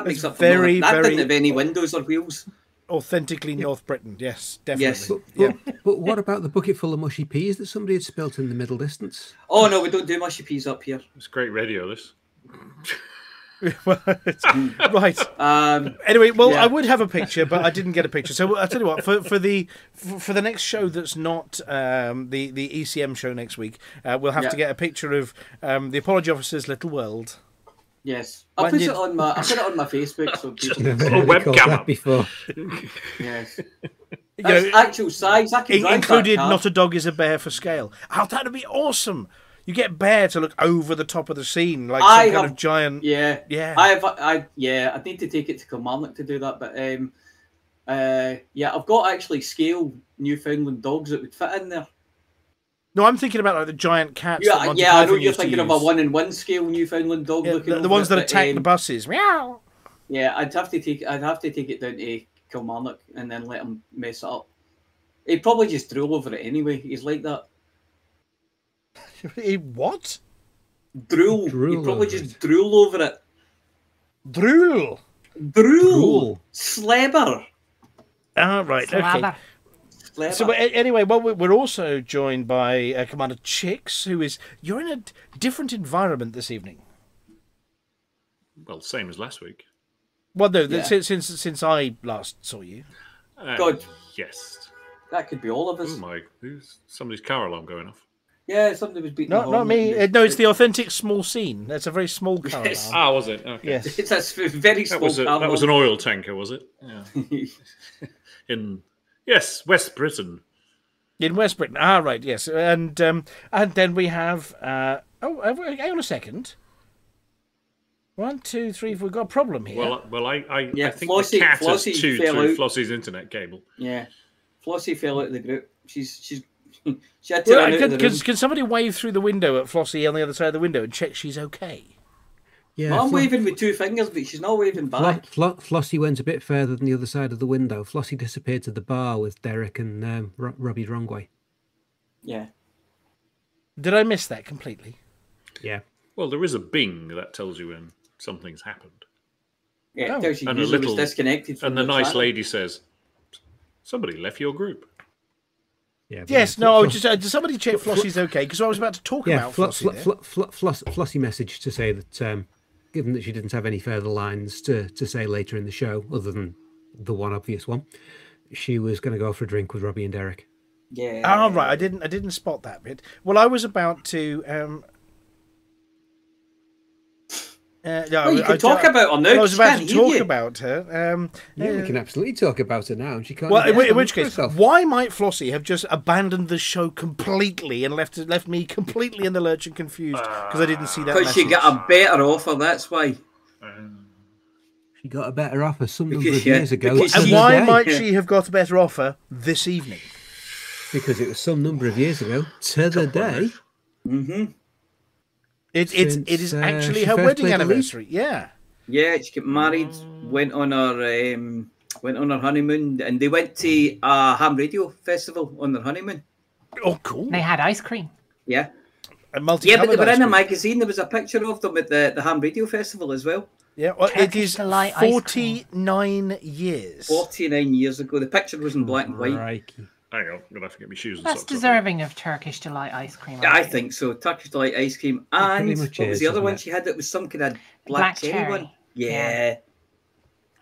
makes up for very, that. That very didn't have any windows or wheels. Authentically North Britain, yes, definitely. Yes. But what about the bucket full of mushy peas that somebody had spilt in the middle distance? Oh no, we don't do mushy peas up here. It's great radio, this. Right. Anyway, I would have a picture, but I didn't get a picture. So I'll tell you what, for the next show that's not the ECM show next week, we'll have to get a picture of the apology officer's little world. Yes, I'll put it on my Facebook so people a webcam before. Yes, that's actual size. I can drive included. that car. Not a dog is a bear for scale. Oh, that'd be awesome. You get Bear to look over the top of the scene like some kind of giant. Yeah. I need to take it to Kilmarnock to do that, but I've got actually scale Newfoundland dogs that would fit in there. No, I'm thinking about like the giant cats. I know you're thinking of a 1-in-1 scale Newfoundland dog looking. The ones that attack the buses. Meow. Yeah, I'd have to take it down to Kilmarnock and then let him mess it up. He'd probably just drool over it anyway. He's like that. What? Drool. He'd probably just drool over it. Drool. Slabber. Ah, right. Slabber. Okay. So anyway, we're also joined by Commander Chicks, you're in a different environment this evening. Well, same as last week. Well, no, since I last saw you. God. Yes. That could be all of us. Oh my! Somebody's car alarm going off. Yeah, somebody was beating. Not me. No, it's the authentic small scene. That's a very small car alarm. Ah, was it? Okay. Yes. It's a very small car. That was an oil tanker, was it? Yeah. West Britain. In West Britain. Ah, right, yes. And then we have... hang on a second. 1, 2, 3, 4. We've got a problem here. Well, I think Flossie, the cat has Flossie chewed fell through out. Flossie's internet cable. Yeah. Flossie fell out of the group. She had to run out of the room. Can somebody wave through the window at Flossie on the other side of the window and check she's okay? Yeah, I'm waving with 2 fingers, but she's not waving back. Flossie went a bit further than the other side of the window. Flossie disappeared to the bar with Derek and Robbie Drongway. Yeah. Did I miss that completely? Yeah. Well, there is a bing that tells you when something's happened. Yeah, it tells you user was disconnected from and the nice channel. lady says, somebody left your group. Yeah. Yes, no, did somebody check Flossie's okay? Because I was about to talk about Flossie Flossie messaged to say that given that she didn't have any further lines to say later in the show, other than the one obvious one, she was going to go for a drink with Robbie and Derek. Yeah. Oh, right. I didn't spot that bit. Well, I was about to... you can talk about her now. I was about to talk about her. We can absolutely talk about her now. And she can't. Well, in which case, why might Flossie have just abandoned the show completely and left me completely in the lurch and confused because I didn't see that? Because she got a better offer. That's why. She got a better offer some number Because, of yeah, years ago. because to And the why day. might she have got a better offer this evening? Because it was some number of years ago to the day. Mm-hmm. It is actually she her first wedding played the lead. anniversary. Yeah. Yeah, she got married, went on her honeymoon, and they went to a ham radio festival on their honeymoon. Oh, cool. They had ice cream. Yeah. A Yeah, multi-coloured but they were ice in a cream. magazine. There was a picture of them at the ham radio festival as well. Yeah, well, it Turkish is Delight ice cream. 49 years. 49 years ago. The picture was in black and white. Crikey. Hang on, I'm going to have to get my shoes and That's socks off. deserving of Turkish Delight ice cream. I think so. Turkish Delight ice cream. And pretty what much was is, the other isn't one it? she had? It was some kind of black Black cherry cherry. one. Yeah. Yeah.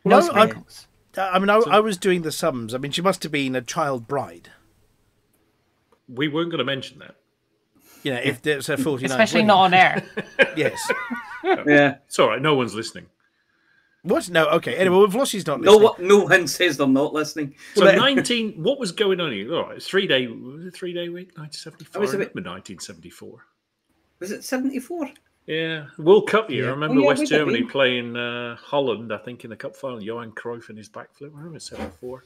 No, No sprinkles. I mean, I was doing the sums. I mean, she must have been a child bride. We weren't going to mention that. You know, if there's her 49. Especially not on air. Yes. Yeah. It's all right, no one's listening. What? No, okay. Anyway, well, Flossie's not listening. No one says they're not listening. So Well, 19, what was going on here? All right, three-day week, 1974. was I a bit- remember 1974. Was it 74? Yeah, World Cup year. Yeah. I remember Oh, yeah, West we got Germany in. playing Holland, I think, in the cup final. Johan Cruyff and his backflip. I remember 74.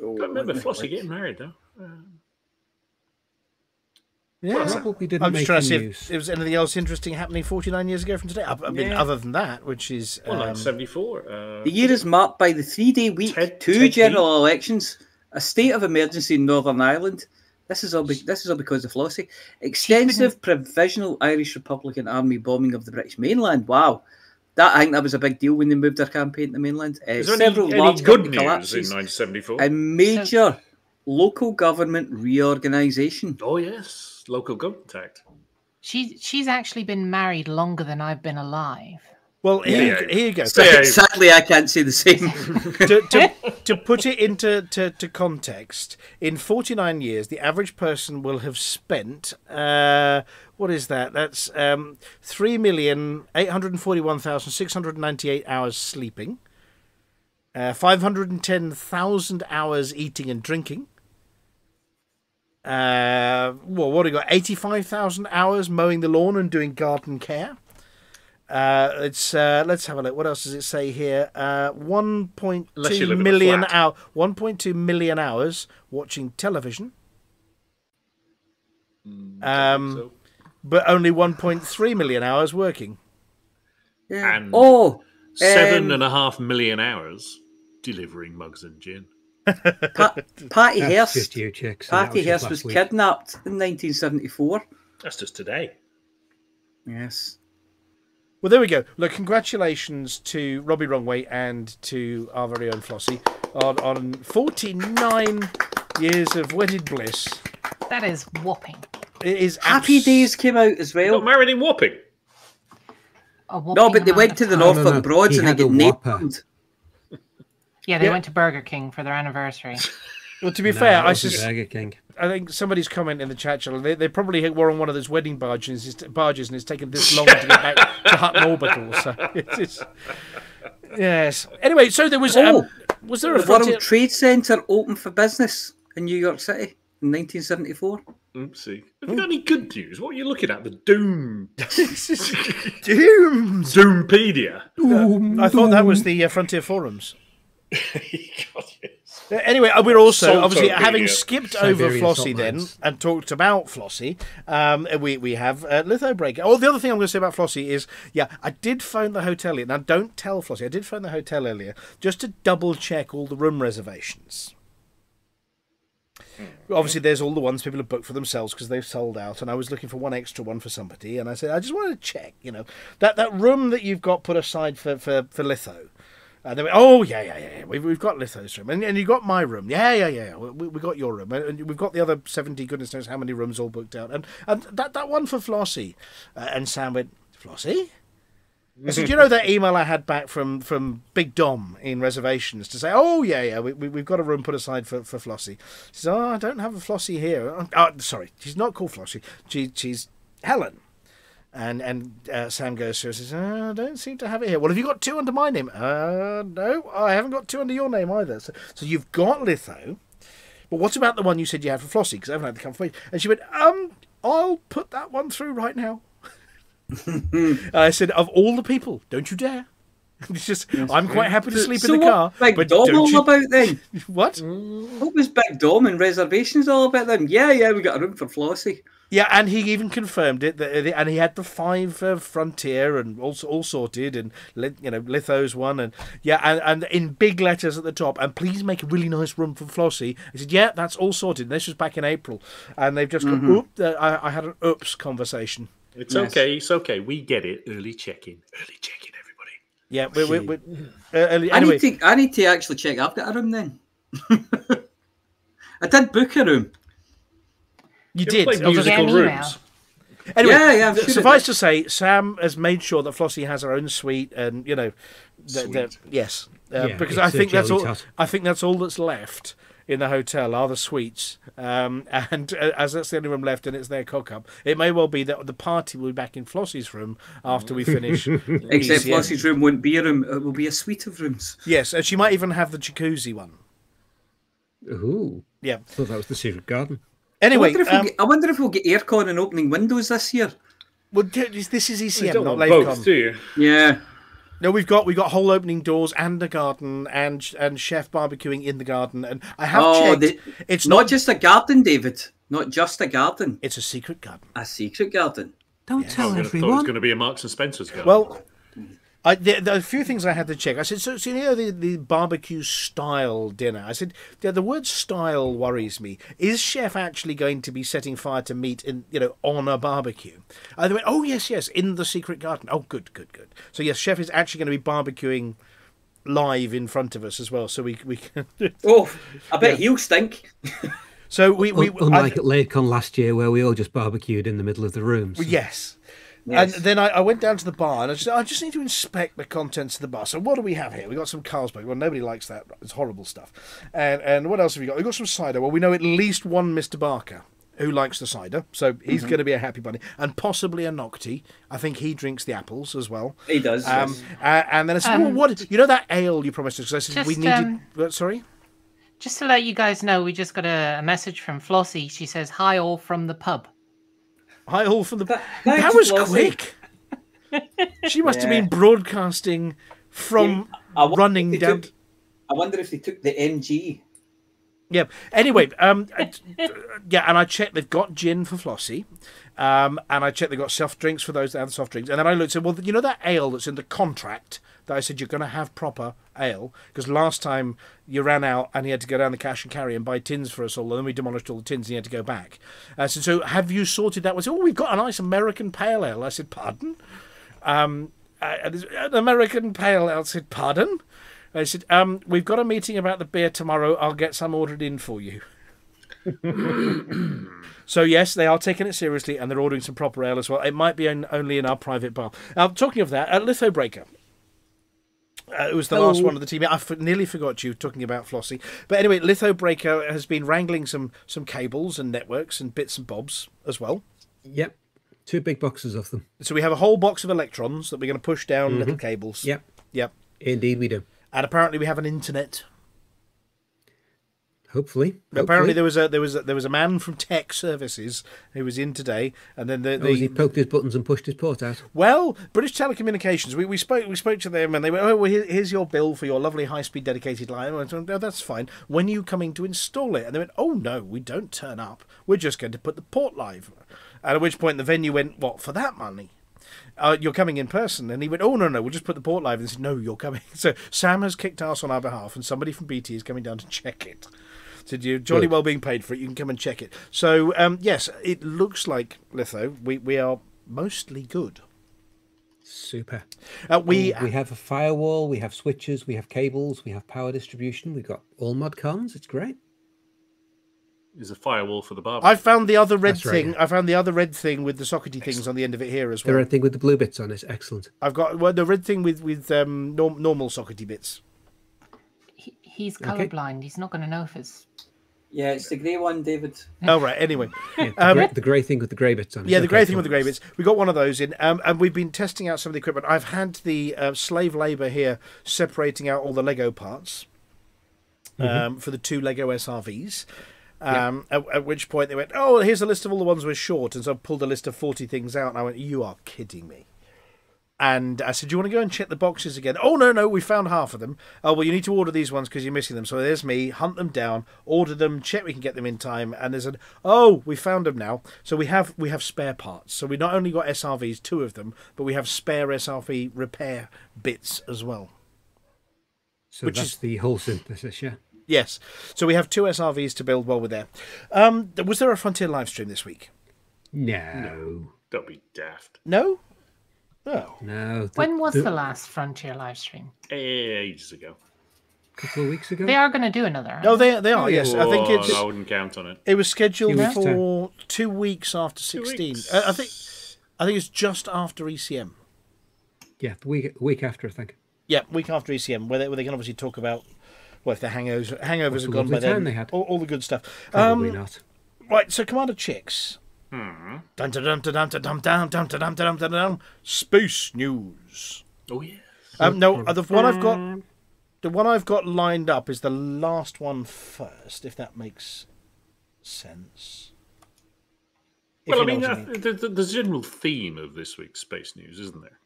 Oh, I remember wait, Flossie wait. getting married, though. Yeah. Probably didn't I'm just make trying the to see news. if there was anything else interesting happening 49 years ago from today. I mean, Yeah. other than that, which is... Well, 1974. The year is marked by the 3-day week, Ted two general elections, a state of emergency in Northern Ireland. This is all because of Flossie. Extensive provisional Irish Republican Army bombing of the British mainland. Wow. I think that was a big deal when they moved their campaign to the mainland. Is there Several any large good company news in collapses 1974? and major local government reorganisation. Oh, yes. Local government act. She's actually been married longer than I've been alive. Well, here you go. Yeah. Sadly, I can't say the same. to put it into context, in 49 years, the average person will have spent, what is that? That's 3,841,698 hours sleeping, 510,000 hours eating and drinking. What do you got? 85,000 hours mowing the lawn and doing garden care. Let's have a look. What else does it say here? Unless you 1.2 live in a million flat. 1.2 million hours watching television. So. But only 1.3 million hours working. Yeah. And Oh, 7.5 million hours delivering mugs and gin. Patty That's Hearst. just you, chicks. and that Patty just Hearst last was week. kidnapped in 1974. That's just today. Yes. Well, there we go. Look, congratulations to Robbie Wrongway and to our very own Flossie on 49 years of wedded bliss. That is whopping. It is Happy Days came out as Got well. married in Wapping. A whopping No, but they amount went of to the time. No, Norfolk no. Broads He and they had get a Whopper. named. Yeah, they Yeah. went to Burger King for their anniversary. Well, to be No, fair, it wasn't Burger King. I think somebody's comment in the chat channel. They probably were on one of those wedding barges, and it's taken this long to get back to Hutton Orbital. So it's yes. Anyway, so there was was there a The frontier? World Trade Center opened for business in New York City in 1974. Oopsie. Have you got any good news? What are you looking at? The Doom. Dooms. Doompedia. I thought that was the Frontier Forums. God, yes. Anyway, we're also obviously Saltopedia. having skipped over Siberian Flossie salt then mines. and talked about Flossie. We have Litho Breaker. Oh, the other thing I'm going to say about Flossie is, I did phone the hotel earlier. Now, don't tell Flossie. I did phone the hotel earlier just to double check all the room reservations. Obviously, there's all the ones people have booked for themselves because they've sold out, and I was looking for one extra one for somebody, and I said, I just wanted to check, that room that you've got put aside for Litho. And they went, oh, yeah. We've got Litho's room. And you got my room. Yeah. We got your room. And we've got the other 70, goodness knows how many rooms all booked out. And that one for Flossie. And Sam went, Flossie? I said, you know that email I had back from Big Dom in reservations to say, oh, yeah, we've got a room put aside for Flossie. She said, I don't have a Flossie here. Oh, sorry, she's not called Flossie. She's Helen. And Sam goes through and says, I don't seem to have it here. Well, have you got two under my name? No, I haven't got two under your name either. So you've got Litho. But what about the one you said you had for Flossie? Because I haven't had the confirmation. And she went, I'll put that one through right now. I said, of all the people, don't you dare. It's just, I'm quite happy to sleep So in the car. Big But Dom don't all you... about then? What? What was Big Dom and reservations all about then? Yeah, we got a room for Flossie. Yeah, and he even confirmed it, and he had the 5 Frontier and all sorted, and Litho's one, and and in big letters at the top, and please make a really nice room for Flossie. He said, yeah, that's all sorted. This was back in April, and they've just gone, I had an oops conversation. It's okay. We get it. Early check-in, everybody. Yeah, we're early. Anyway, I need to actually check. I've got a room then. I did book a room. You did. Like musical rooms. Anyway, I'm sure suffice to say, Sam has made sure that Flossie has her own suite, and yes, because I think that's all. I think that's all that's left in the hotel are the suites, and as that's the only room left, and it's their cock-up. It may well be that the party will be back in Flossie's room after we finish. Except Flossie's room won't be a room; it will be a suite of rooms. Yes, and she might even have the jacuzzi one. Ooh. Yeah. I thought that was the secret garden. Anyway, I wonder if we'll get aircon and opening windows this year. Well, this is ECM, don't not want both, LaveCon. do you? Yeah. No, we've got whole opening doors and a garden and chef barbecuing in the garden, and I have checked. It's not just a garden, David. Not just a garden. It's a secret garden. A secret garden. Don't tell I thought it was going to be a Marks and Spencer's garden. Well, there are a few things I had to check. I said, so the barbecue style dinner. I said, the word style worries me. Is chef actually going to be setting fire to meat on a barbecue? They went, oh yes, in the secret garden. Oh, good. So yes, chef is actually going to be barbecuing live in front of us as well, so we can. Oh, I bet he'll stink. So unlike at LaveCon last year, where we all just barbecued in the middle of the room. So. Yes. And then I went down to the bar and I just need to inspect the contents of the bar. So what do we have here? We got some Carlsberg. Well, nobody likes that. It's horrible stuff. And what else have we got? We got some cider. Well, we know at least one Mr. Barker who likes the cider, so he's going to be a happy bunny, and possibly a Nocti. I think he drinks the apples as well. He does. Yes. And then I said, well, what? That ale you promised us? Because I said we needed. Sorry. Just to let you guys know, we just got a message from Flossie. She says, "Hi all from the pub." Hi all from the... That was quick. She must have been broadcasting from running down... I wonder if they took the MG. Yeah. Anyway, and I checked they've got gin for Flossie, and I checked they've got soft drinks for those that have soft drinks. And then I looked and said, well, that ale that's in the contract that I said you're going to have proper ale, because last time you ran out and he had to go down the cash and carry and buy tins for us all, and then we demolished all the tins and he had to go back. I said, so have you sorted that? I said, we've got a nice American pale ale. I said, pardon? An American pale ale. I said, pardon? I said, we've got a meeting about the beer tomorrow. I'll get some ordered in for you. So, yes, they are taking it seriously and they're ordering some proper ale as well. It might be only in our private bar. Talking of that, Litho Breaker. It was the last one of the team. I nearly forgot you talking about Flossie. But anyway, Litho Breaker has been wrangling some cables and networks and bits and bobs as well. Yep. 2 big boxes of them. So we have a whole box of electrons that we're going to push down little cables. Yep. Indeed we do. And apparently we have an internet. Hopefully. Apparently there was a man from Tech Services who was in today, and then he poked his buttons and pushed his port out. Well, British Telecommunications, we spoke to them, and they went, oh, well, here's your bill for your lovely high-speed dedicated line. I went, oh, that's fine. When are you coming to install it? And they went, oh no, we don't turn up. We're just going to put the port live. And at which point the venue went, what, for that money? You're coming in person. And he went, oh, no, we'll just put the port live. And they said, no, you're coming. So Sam has kicked ass on our behalf, and somebody from BT is coming down to check it. Said, you're jolly well being paid for it. You can come and check it. So, yes, it looks like, Litho, we are mostly good. Super. We have a firewall, we have switches, we have cables, we have power distribution. We've got all mod cons. It's great. There's a firewall for the barbecue. I found the other red That's thing. right. I found the other red thing with the sockety things on the end of it here as well. The red thing with the blue bits on it. Excellent. I've got the red thing with normal sockety bits. He's colourblind. He's not going to know if it's... Yeah, it's the grey one, David. Oh, right. Anyway. Yeah, the grey thing with the grey bits on it. Yeah, the grey thing with the grey bits. We got one of those in, and we've been testing out some of the equipment. I've had the slave labour here separating out all the Lego parts for the 2 Lego SRVs. At which point they went, oh, here's a list of all the ones we're short. And so I pulled a list of 40 things out, and I went, you are kidding me. And I said, do you want to go and check the boxes again? Oh, no, we found half of them. Oh, well, you need to order these ones because you're missing them. So there's me, hunt them down, order them, check we can get them in time. And they said, oh, we found them now. So we have spare parts. So we not only got SRVs, 2 of them, but we have spare SRV repair bits as well. So that's the whole synthesis, yeah? Yes. So we have 2 SRVs to build while we're there. Was there a Frontier live stream this week? No. Don't be daft. No? Oh. No. When was the last Frontier live stream? Ages ago. A couple of weeks ago? They are going to do another. No, they are, yes. I think it's... I wouldn't count on it. It was scheduled Few weeks for 2 weeks after 16. I think it's just after ECM. Yeah, the week after, I think. Yeah, week after ECM, where they can obviously talk about, well, if their hangovers have gone by lovely time then, they had. all the good stuff. Probably not. Right, so Commander Chicks. Dun dun dun dun dun dun dun dun dun dun dun dun dun. Space news. Oh yeah. No, the one I've got lined up is the last one first, if that makes sense. Well, I mean, the general theme of this week's space news, isn't there?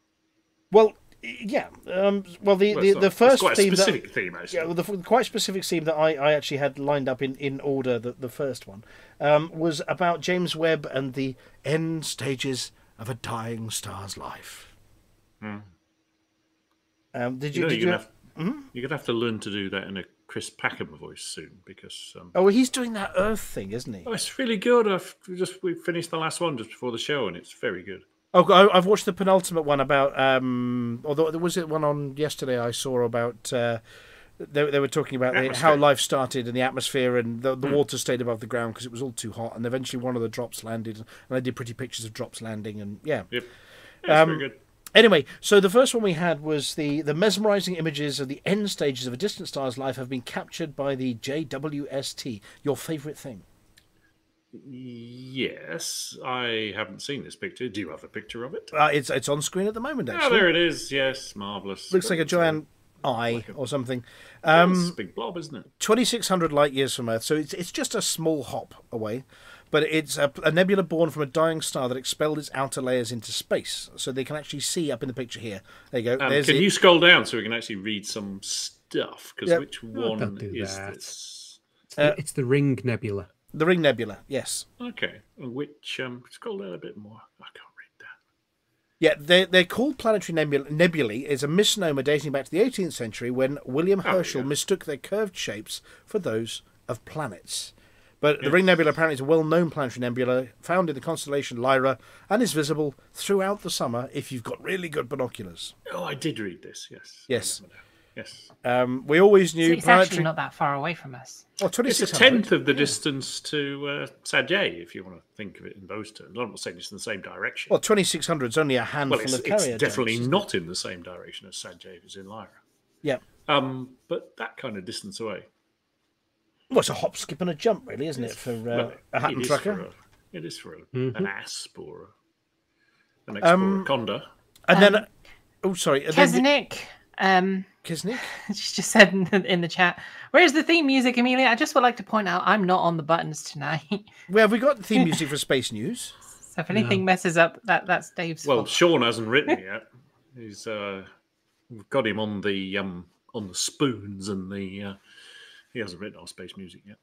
Well, yeah. The first it's quite theme a specific theme, actually. Yeah, well, the quite specific theme that I actually had lined up in order. The first one was about James Webb and the end stages of a dying star's life. Did you? You're gonna have to learn to do that in a Chris Packham voice soon, because. Oh, well, he's doing that Earth thing, isn't he? Oh, it's really good. We finished the last one just before the show, and it's very good. Oh, I've watched the penultimate one about. Although there was one on yesterday I saw about. They were talking about how life started and the atmosphere and the water stayed above the ground because it was all too hot, and eventually one of the drops landed, and they did pretty pictures of drops landing, and yeah. Yep. Yeah, it's very good. Anyway, so the first one we had was the mesmerising images of the end stages of a distant star's life have been captured by the JWST. Your favourite thing? Yes, I haven't seen this picture. Do you have a picture of it? It's on screen at the moment, actually. Oh, there it is. Yes, marvellous. Looks like a giant eye or something. It's a big blob, isn't it? 2,600 light years from Earth, so it's just a small hop away. But it's a nebula born from a dying star that expelled its outer layers into space. So they can actually see up in the picture here. There you go. Can you scroll down so we can actually read some stuff? Because which one is this? It's the Ring Nebula. The Ring Nebula, yes. Okay. Which, scroll down a bit more. I can't read that. Yeah, they're called planetary nebulae. It's a misnomer dating back to the 18th century when William Herschel mistook their curved shapes for those of planets. But the Ring Nebula apparently is a well-known planetary nebula found in the constellation Lyra and is visible throughout the summer if you've got really good binoculars. Oh, I did read this, yes. Yes. We always knew it's actually not that far away from us. Well, it's a tenth of the distance to Sagittae, if you want to think of it in those terms. I'm not saying it's in the same direction. Well, 2,600 is only a handful of carrier. It's definitely not in the same direction as Sagittae is in Lyra. Yeah. But that kind of distance away. Well, it's a hop, skip, and a jump, really, isn't it, for a Hutton trucker? It is for an asp or an explorer conda. And then, Kesnick. Kisnick? She just said in the chat, "Where's the theme music, Amelia?" I just would like to point out I'm not on the buttons tonight. Well, have we got theme music for Space News? So if anything messes up, that's Dave's fault. Well, Sean hasn't written it yet. He's we've got him on the spoons and the. He hasn't written our space music yet.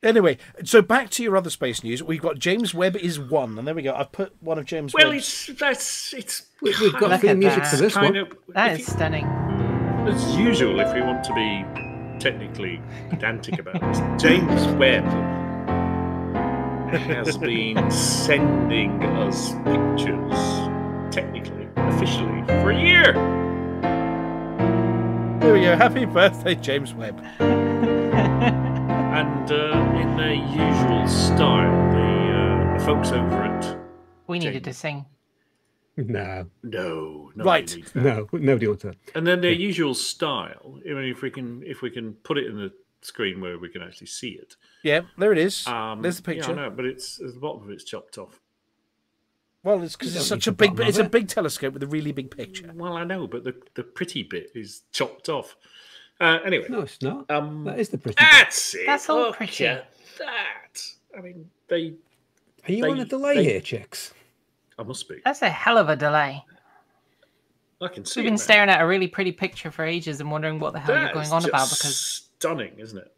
Anyway, so back to your other space news. We've got James Webb is 1, and there we go. I've put one of James Webb's. We've got theme music for this one. That is stunning. As usual, if we want to be technically pedantic about this, James Webb has been sending us pictures, technically, officially, for a year. There we go. Happy birthday, James Webb. And in their usual style, the folks over at... We needed to sing. No. Right. No, nobody wants that. And then their usual style, I mean, if we can put it in the screen where we can actually see it. Yeah, there it is. There's the picture. Yeah, I know, but it's at the bottom of it's chopped off. Well, it's because it's such a big... It's a big telescope with a really big picture. Well, I know, but the pretty bit is chopped off. Anyway. No, it's not. That is the pretty That's bit. it. That's all pretty. That. I mean, they... Are you on a delay here, chicks? I must be. That's a hell of a delay. I can see We've been it now. staring at a really pretty picture for ages and wondering what the hell you're going on about because stunning, isn't it?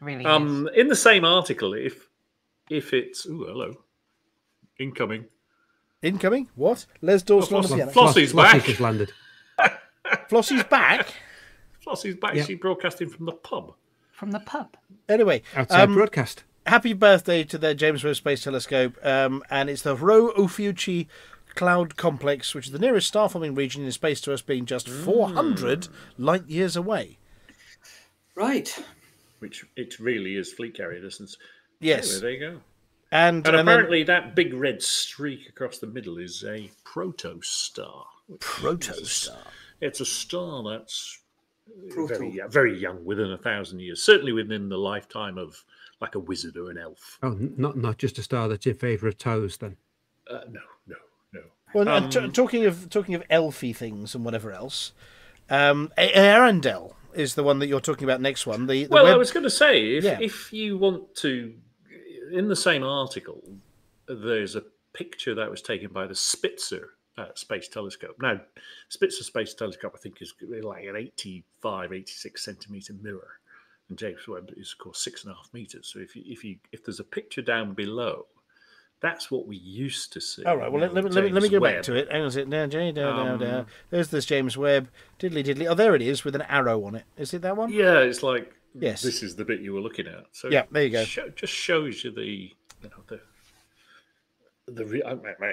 it really is. In the same article, if it's hello, incoming. Incoming? What? Les Dawson on the piano. Flossie's back. Just landed. Flossie's back? Flossie's back. Yep. She's broadcasting from the pub. From the pub. Anyway. Outside broadcast. Happy birthday to the James Webb Space Telescope. And it's the Rho Ophiuchi Cloud Complex, which is the nearest star-forming region in space to us, being just 400 light years away. Right. Which it really is fleet carrier distance. Yes. Anyway, there you go. And apparently that big red streak across the middle is a protostar. Protostar. It's a star that's very young, within 1,000 years. Certainly within the lifetime of like a wizard or an elf. Oh, not just a star that's in favour of toes, then. No. Well, talking of elfy things and whatever else, Arendelle is the one that you're talking about next one. I was going to say, if you want to, in the same article, there's a picture that was taken by the Spitzer Space Telescope. Now, Spitzer Space Telescope, I think, is like an 86 centimetre mirror, and James Webb is, of course, 6.5 meters. So if there's a picture down below, that's what we used to see. All right. Well, let me go back to it. Hang on, down. There's this James Webb. Diddly. Oh, there it is with an arrow on it. Is it that one? Yeah, it's like yes. This is the bit you were looking at. So yeah, there you go. Just shows you the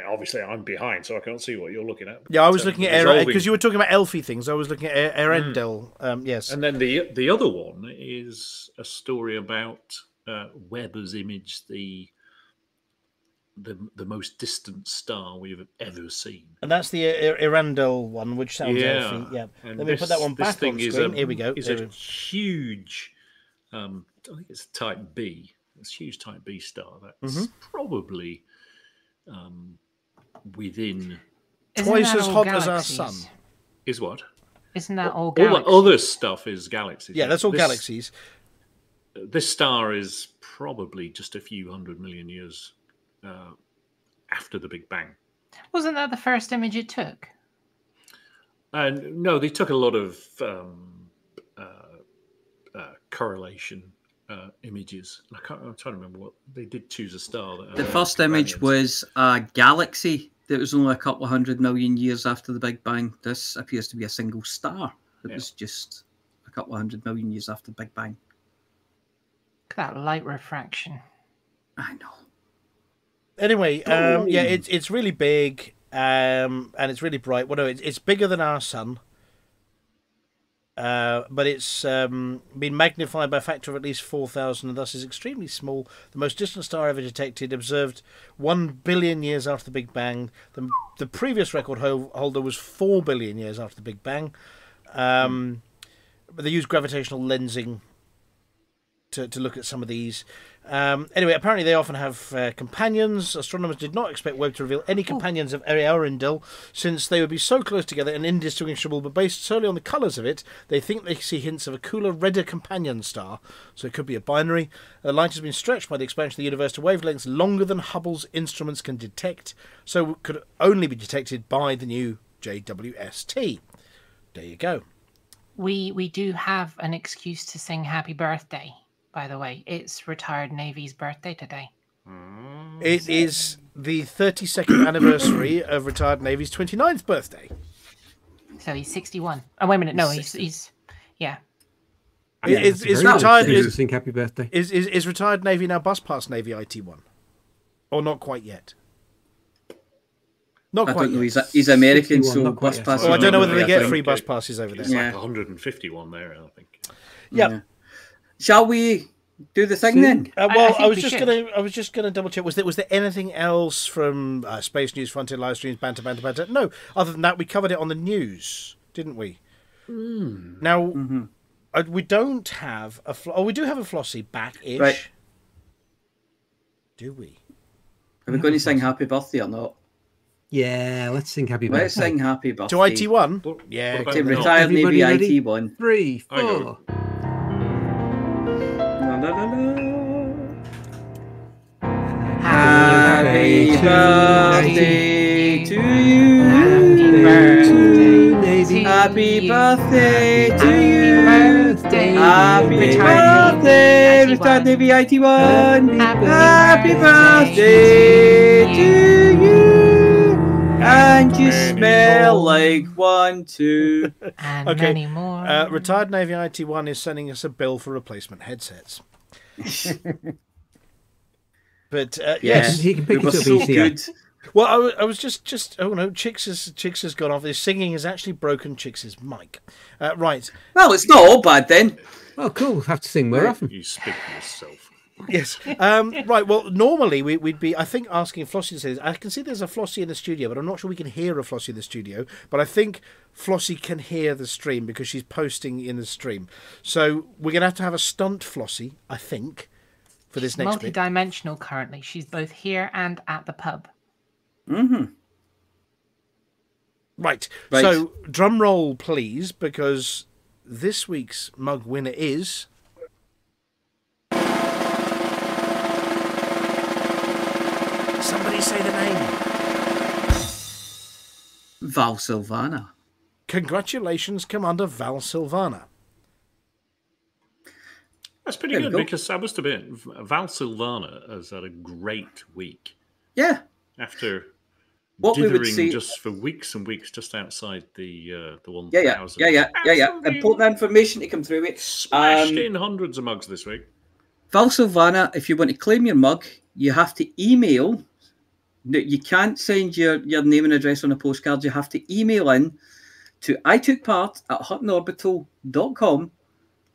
obviously I'm behind, so I can't see what you're looking at. Yeah, I was looking at because you were talking about elfy things. I was looking at Arendelle. Yes. And then the other one is a story about Webb has imaged the most distant star we've ever seen. And that's the Arendelle one, which sounds elfy. Yeah. And let me put that one back on screen. Here we go. It's a huge, I think it's type B. It's a huge type B star. That's probably within... Twice as hot as our sun. Is what? Isn't that all galaxies? All the other stuff is galaxies. Yeah, that's all galaxies. This star is probably just a few 100 million years after the Big Bang. Wasn't that the first image it took? No, they took a lot of correlation images. I'm trying to remember what they did. Choose a star. The first image was a galaxy that was only a couple of 100 million years after the Big Bang. This appears to be a single star. It was just a couple of 100 million years after the Big Bang. Look at that light refraction. I know. Anyway, it's really big and it's really bright. Well, no, it's bigger than our sun, but it's been magnified by a factor of at least 4,000, and thus is extremely small. The most distant star ever detected, observed 1 billion years after the Big Bang. The previous record holder was 4 billion years after the Big Bang. But they use gravitational lensing to look at some of these. Anyway, apparently they often have companions. Astronomers did not expect Webb to reveal any companions of Arendelle, since they would be so close together and indistinguishable, but based solely on the colours of it, they think they see hints of a cooler, redder companion star, so it could be a binary. The light has been stretched by the expansion of the universe to wavelengths longer than Hubble's instruments can detect, so could only be detected by the new JWST. There you go. We do have an excuse to sing happy birthday. By the way, it's retired Navy's birthday today. It is the 32nd anniversary of retired Navy's 29th birthday. So he's 61. Oh, wait a minute. No, he's yeah. Is retired? Sing happy birthday. Is retired Navy now bus pass Navy IT1, or not quite yet? Not quite. I don't know. He's American, so bus pass. Oh, I don't know whether they get free bus passes over there. It's like 151 there, I think. Yeah. Shall we do the thing then? I was just gonna double check. Was there anything else from Space News, Frontier Live Streams, Banter? No. Other than that, we covered it on the news, didn't we? Now we don't have a. We do have a Flossie back-ish. Right. Do we? Are we going to sing happy birthday or not? Yeah, let's sing happy birthday. Let's sing happy birthday. To IT1? Yeah. To retired Navy IT1. 3, 4. Happy birthday to you. Happy birthday Happy birthday to you. Birthday, Happy retired birthday, Navy retired 81. Navy 81. Happy birthday birthday to you. And you Many smell more. like one, two. And Okay, many more. Retired Navy IT1 is sending us a bill for replacement headsets. But yes, He can pick we were it up so easier. good. well, I was just oh no, Chicks has gone off. His singing has actually broken Chicks' mic. Right, Well, it's not all bad then. Oh, cool. We'll have to sing more often. You speak for yourself. yes, right. Well, normally we'd be, I think, asking Flossie to say this. I can see there's a Flossie in the studio, but I'm not sure we can hear a Flossie in the studio. But I think Flossie can hear the stream because she's posting in the stream. So we're gonna have to have a stunt Flossie, I think, for this next bit. Multi-dimensional currently. She's both here and at the pub. Right. Right. So, drum roll, please, because this week's mug winner is. Somebody say the name. Val Silvana. Congratulations, Commander Val Silvana. That's pretty There we good go. because I must admit, Val Silvana has had a great week Yeah. after What we would dithering say- just for weeks and weeks just outside the 1,000. Yeah. Absolutely Important information to come through it. Smashed in hundreds of mugs this week. Val Silvana, if you want to claim your mug, you have to email. No, you can't send your name and address on a postcard. You have to email in to itookpart@huttonorbital.com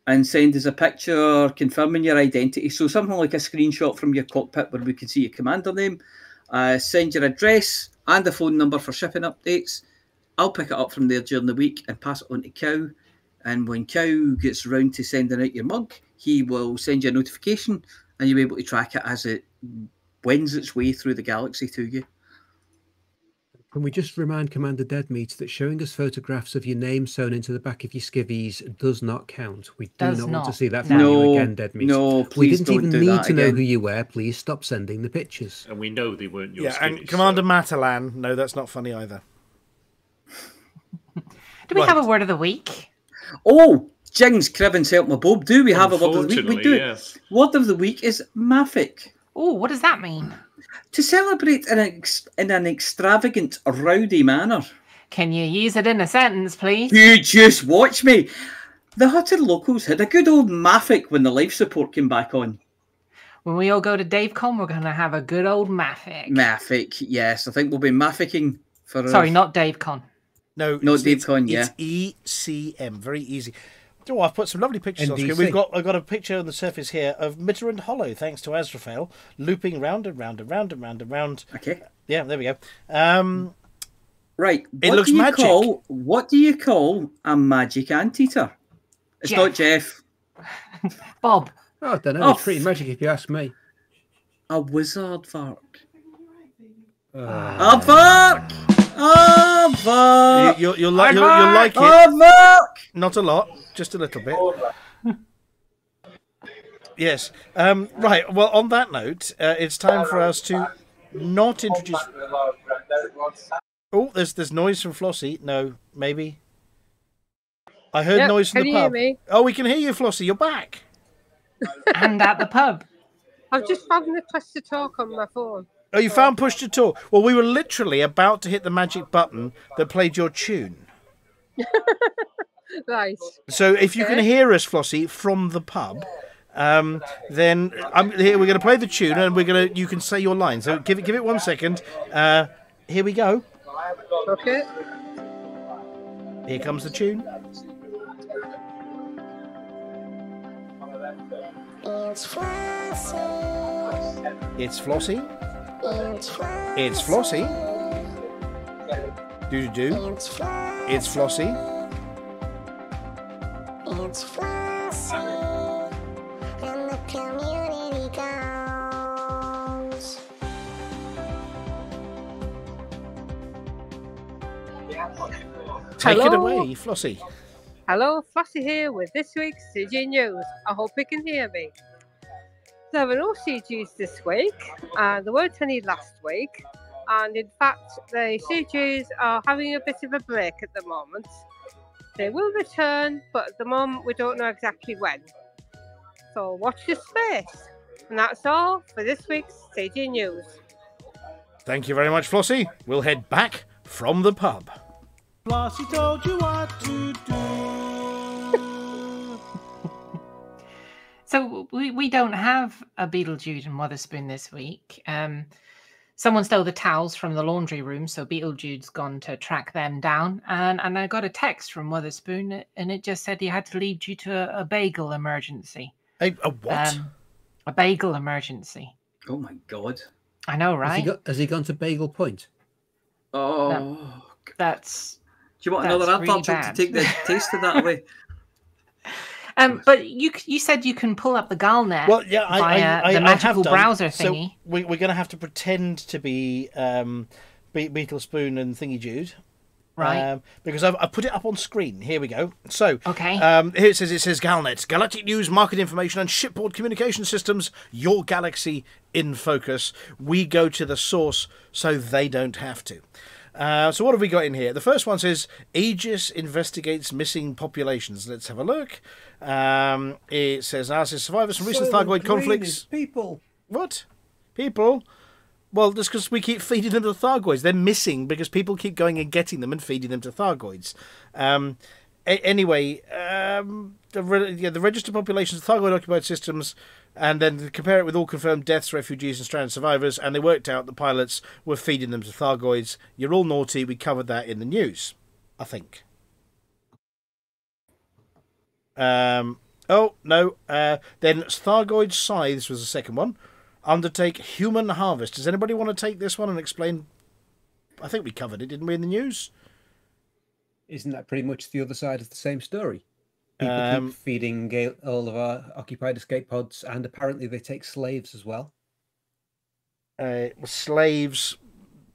and send us a picture confirming your identity. So something like a screenshot from your cockpit where we can see your commander name. Send your address and a phone number for shipping updates. I'll pick it up from there during the week and pass it on to Cow. And when Cow gets round to sending out your mug, he will send you a notification and you'll be able to track it as it wends its way through the galaxy to you. Can we just remind Commander Deadmeat that showing us photographs of your name sewn into the back of your skivvies does not count? We do Does not want to not. see that from No, you again, Deadmeat. no, We please didn't don't even do need that to know again. who you were. Please stop sending the pictures. And we know they weren't your Yeah, and skivvies, Commander so- Matalan. No, that's not funny either. Do we Right. have a word of the week? Oh, Jings, Cribbins, help my Bob. Do we have a word of the week? We Unfortunately, do. yes. Word of the week is Maffic. Oh, what does that mean? To celebrate in an extravagant, rowdy manner. Can you use it in a sentence, please? You just watch me. The Hutton locals had a good old Maffic when the life support came back on. When we all go to DaveCon, we're going to have a good old Maffic. Maffic, yes. I think we'll be Mafficking for... Sorry, not DaveCon. No, No, it's DaveCon, It's ECM. Very easy. Oh, I've put some lovely pictures on screen. NDC. I've got a picture on the surface here of Mitterrand Hollow, thanks to Azraphale, looping round and round and round and round and round. Okay. Yeah, there we go. Right. It looks magic. What do you call a magic anteater? It's Jeff. not Jeff. Bob. Oh, I don't know. Oh, It's pretty magic if you ask me. A wizard vark. Uh, A vark! A vark! You'll like it. A vark! Not a lot, just a little bit. Yes. Right. Well, on that note, it's time for us to not introduce. Oh, there's noise from Flossie. No, maybe. I heard Yep, noise from can the you hear pub. me? Oh, we can hear you, Flossie. You're back. And at the pub. I've just found the press to talk on my phone. Oh, you found push to talk. Well, we were literally about to hit the magic button that played your tune. Right. So if you can Okay. hear us, Flossie, from the pub, then here we're going to play the tune, and you can say your line. So give it 1 second. Here we go. Okay. Here comes the tune. It's Flossie. It's Flossie. It's Flossie. It's Flossie. Do. It's Flossie. It's Flossie. It's Flossie. And the community goes. Take it Hello? away, Flossie. Hello, Flossie here with this week's CG News. I hope you can hear me. There were no CGs this week, and there weren't any last week. And in fact, the CGs are having a bit of a break at the moment. They will return, but at the moment we don't know exactly when. So watch this space. And that's all for this week's Stadium News. Thank you very much, Flossie. We'll head back from the pub. Flossie told you what to do. So we don't have a Beetlejuice and Witherspoon this week. Someone stole the towels from the laundry room, so Beetlejuice's gone to track them down. And I got a text from Witherspoon, and it just said he had to leave due to a bagel emergency. A what? A bagel emergency. Oh my God. I know, right? Has he gone to Bagel Point? Oh. That's... Do you want another really advert to take the taste of that away? But you said you can pull up the Galnet via the magical browser so thingy. We're going to have to pretend to be Beetlespoon and Thingy Jude. Right. Because I've put it up on screen. Here we go. So, okay. Here it says Galnet, Galactic News, Market Information and Shipboard Communication Systems, your galaxy in focus. We go to the source so they don't have to. So what have we got in here? The first one says, Aegis investigates missing populations. Let's have a look. It says, survivors from recent Thargoid conflicts. People. What? People? Well, that's because we keep feeding them to Thargoids. They're missing because people keep going and getting them and feeding them to Thargoids. Anyway, the registered populations of Thargoid-occupied systems, and then compare it with all confirmed deaths, refugees and stranded survivors, and they worked out the pilots were feeding them to Thargoids. You're all naughty. We covered that in the news, I think. Then Thargoid Scythes was the second one. Undertake human harvest. Does anybody want to take this one and explain? I think we covered it, didn't we, in the news? Isn't that pretty much the other side of the same story? People keep feeding all of our occupied escape pods, and apparently they take slaves as well. Slaves,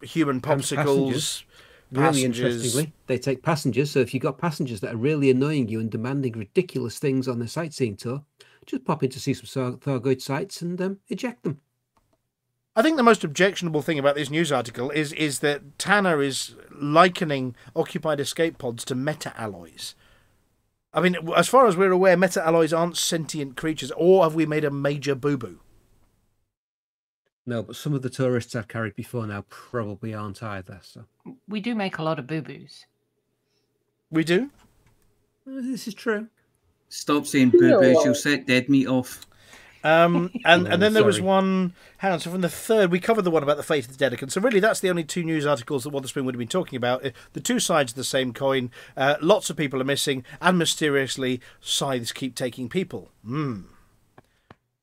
human popsicles, Really interestingly, they take passengers. So if you've got passengers that are really annoying you and demanding ridiculous things on their sightseeing tour, just pop in to see some Thargoid sites and eject them. I think the most objectionable thing about this news article is that Tanner is likening occupied escape pods to meta-alloys. I mean, as far as we're aware, meta-alloys aren't sentient creatures, or have we made a major boo-boo? No, but some of the tourists I've carried before now probably aren't either. So we do make a lot of boo-boos. We do? This is true. Stop saying boo-boos, you'll set dead meat off. And then there was one. Hang on, so from the third, we covered the one about the fate of the Dedecan. So really, that's the only two news articles that Witherspoon would have been talking about. The two sides of the same coin. Lots of people are missing, and mysteriously, scythes keep taking people.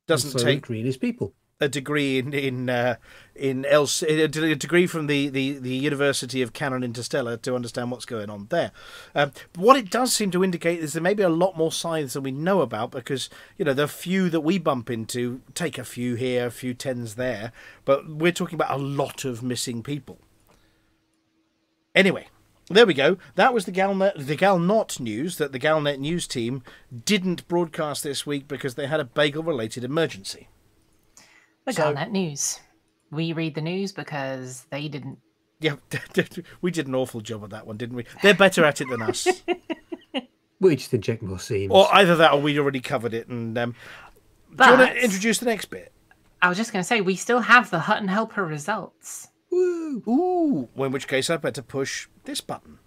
Doesn't take green is people. A degree a degree from the University of Canon Interstellar to understand what's going on there. What it does seem to indicate is there may be a lot more scythes than we know about, because the few that we bump into take a few here, a few tens there, but we're talking about a lot of missing people. Anyway, there we go. That was the Galnot news that the Galnet news team didn't broadcast this week because they had a bagel-related emergency. The Galnet news. We read the news because they didn't. Yeah, we did an awful job of that one, didn't we? They're better at it than us. We just inject more seams. Or either that, or we'd already covered it. And do you want to introduce the next bit? I was just going to say, we still have the Hutton Helper results. Woo! Ooh! Well, in which case, I better push this button.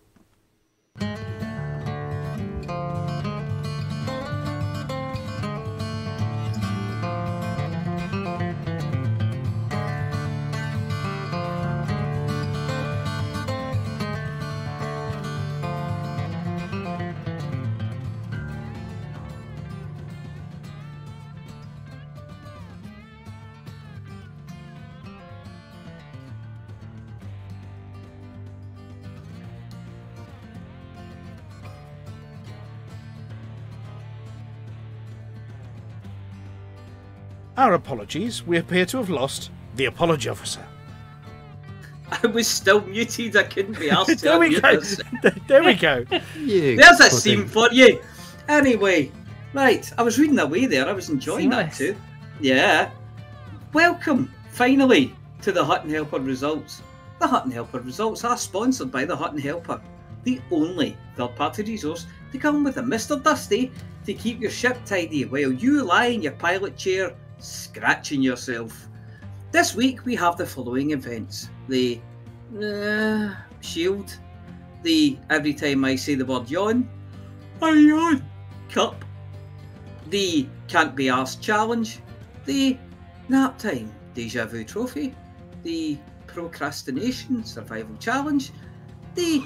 Our apologies. We appear to have lost the apology officer. I was still muted. I couldn't be asked to There we go. There we go. There's a scene for you. Anyway, right. I was reading away there. I was enjoying that too. Yeah. Welcome, finally, to the Hutton Helper results. The Hutton Helper results are sponsored by the Hutton Helper, the only third-party resource to come with a Mr. Dusty to keep your ship tidy while you lie in your pilot chair scratching yourself. This week we have the following events: the Shield, the Every Time I Say the Word Yawn, I Yawn Cup, the Can't Be Arsed Challenge, the Nap Time Deja Vu Trophy, the Procrastination Survival Challenge, the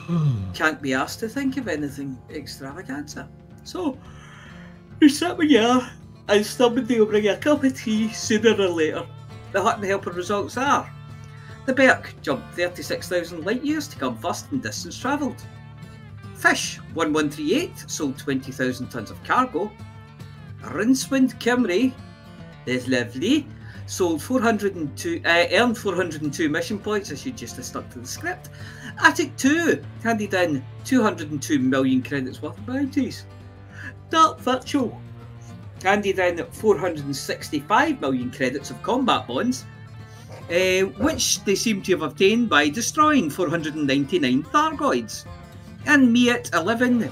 Can't Be Asked to Think of Anything Extravaganza. So, you sit where you are, and somebody will bring you a cup of tea sooner or later. The Hutton Helper results are: the Berk jumped 36,000 light years to come first in distance travelled. Fish 1138 sold 20,000 tonnes of cargo. Rincewind Kimray, there's lovely, sold 402, earned 402 mission points. I should just have stuck to the script. Attic 2 handed in 202 million credits worth of bounties. Dark Virtual handed in 465 million credits of combat bonds, which they seem to have obtained by destroying 499 Thargoids. And Miat 11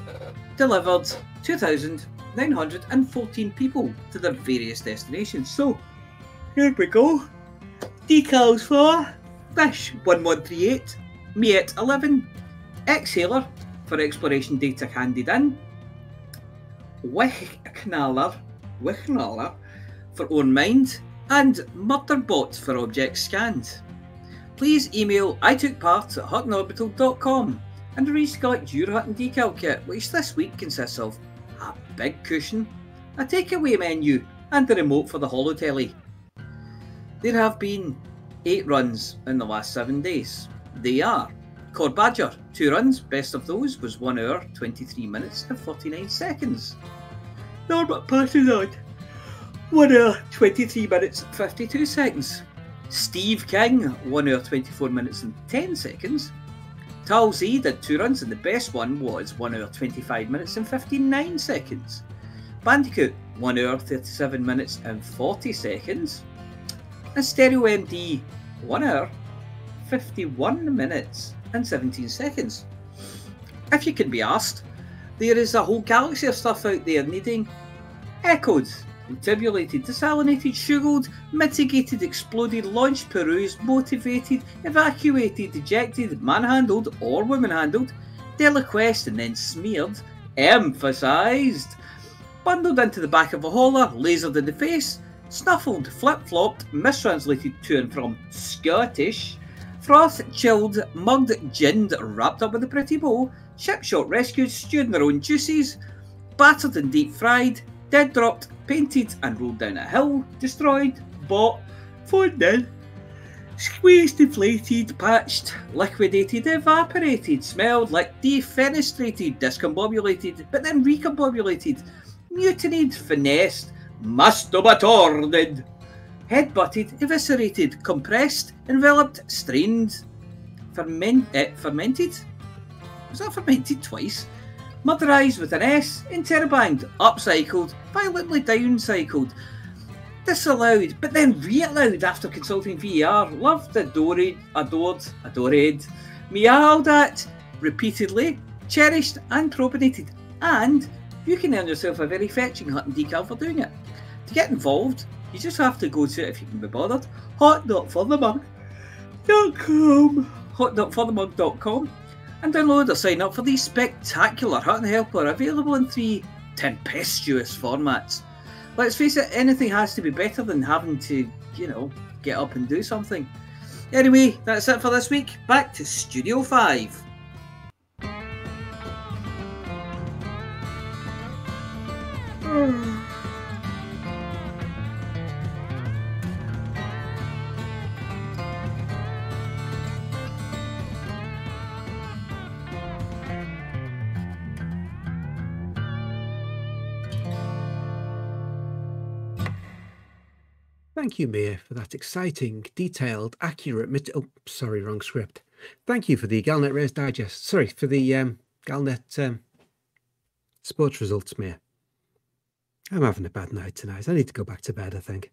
delivered 2,914 people to their various destinations. So, here we go. Decals for Fish 1138, Miat 11, Exhaler for exploration data handed in, Wichnallar for Own Mind, and Murderbot for objects scanned. Please email itookpart@huttonorbital.com and arrange to collect your Hutton decal kit, which this week consists of a big cushion, a takeaway menu, and a remote for the holotelly. There have been 8 runs in the last 7 days. They are: Cord Badger, 2 runs, best of those was 1 hour, 23 minutes and 49 seconds. Norma passes on, 1 hour, 23 minutes and 52 seconds. Steve King, 1 hour, 24 minutes and 10 seconds. Tal Z did 2 runs and the best one was 1 hour, 25 minutes and 59 seconds. Bandicoot, 1 hour, 37 minutes and 40 seconds. And Stereo MD, 1 hour, 51 minutes and 17 seconds. If you can be asked, there is a whole galaxy of stuff out there needing echoed, tabulated, desalinated, sugared, mitigated, exploded, launched, perused, motivated, evacuated, ejected, manhandled or woman-handled, deliquesced and then smeared, emphasised, bundled into the back of a hauler, lasered in the face, snuffled, flip-flopped, mistranslated to and from Scottish, frothed, chilled, mugged, ginned, wrapped up with a pretty bow, ship-shot, rescued, stewed in their own juices, battered and deep-fried, dead-dropped, painted and rolled down a hill, destroyed, bought, phoned in, squeezed, deflated, patched, liquidated, evaporated, smelled, licked, defenestrated, discombobulated, but then recombobulated, mutinied, finessed, masturbatorted, head-butted, eviscerated, compressed, enveloped, strained, fermented? Was that fermented twice? Murderised with an S, interrobanged, upcycled, violently downcycled, disallowed, but then re-allowed after consulting VAR, loved, adored, meowed at, repeatedly, cherished and propinated, and you can earn yourself a very fetching Hutton decal for doing it. To get involved, you just have to go to, if you can be bothered, hot.forthemug.com and download or sign up for the spectacular Hutton Helper, available in 3 tempestuous formats. Let's face it, anything has to be better than having to, get up and do something. Anyway, that's it for this week. Back to Studio 5. Thank you, Mia, for that exciting, detailed, accurate... Oh, sorry, wrong script. Thank you for the Galnet Race Digest. Sorry, for the Galnet sports results, Mia. I'm having a bad night tonight. I need to go back to bed, I think.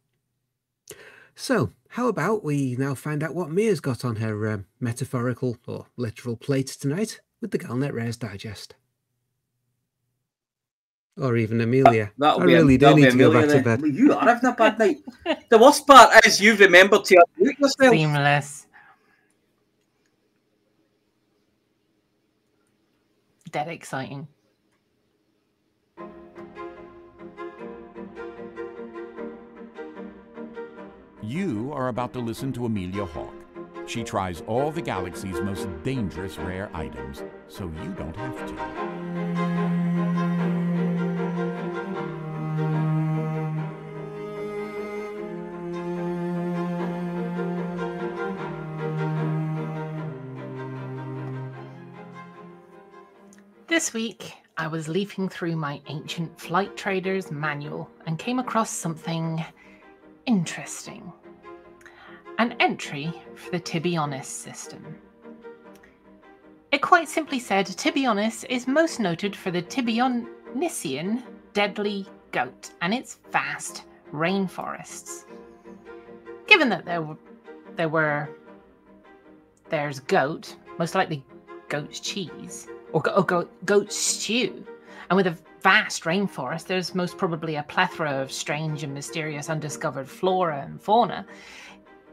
So, how about we now find out what Mia's got on her metaphorical or literal plate tonight? with the Galnet Rares Digest. Or even Amelia. I That'll really do need to go back to bed. You are having a bad night. The worst part is you've remembered to unmute yourself. Seamless. Dead exciting. You are about to listen to Amelia Hawke. She tries all the galaxy's most dangerous rare items, so you don't have to. This week, I was leafing through my ancient flight trader's manual and came across something interesting. An entry for the Tibionis system. It quite simply said Tibionis is most noted for the Tibionisian deadly goat and its vast rainforests. Given that there's goat, most likely goat's cheese, or goat stew, and with a vast rainforest, there's most probably a plethora of strange and mysterious undiscovered flora and fauna.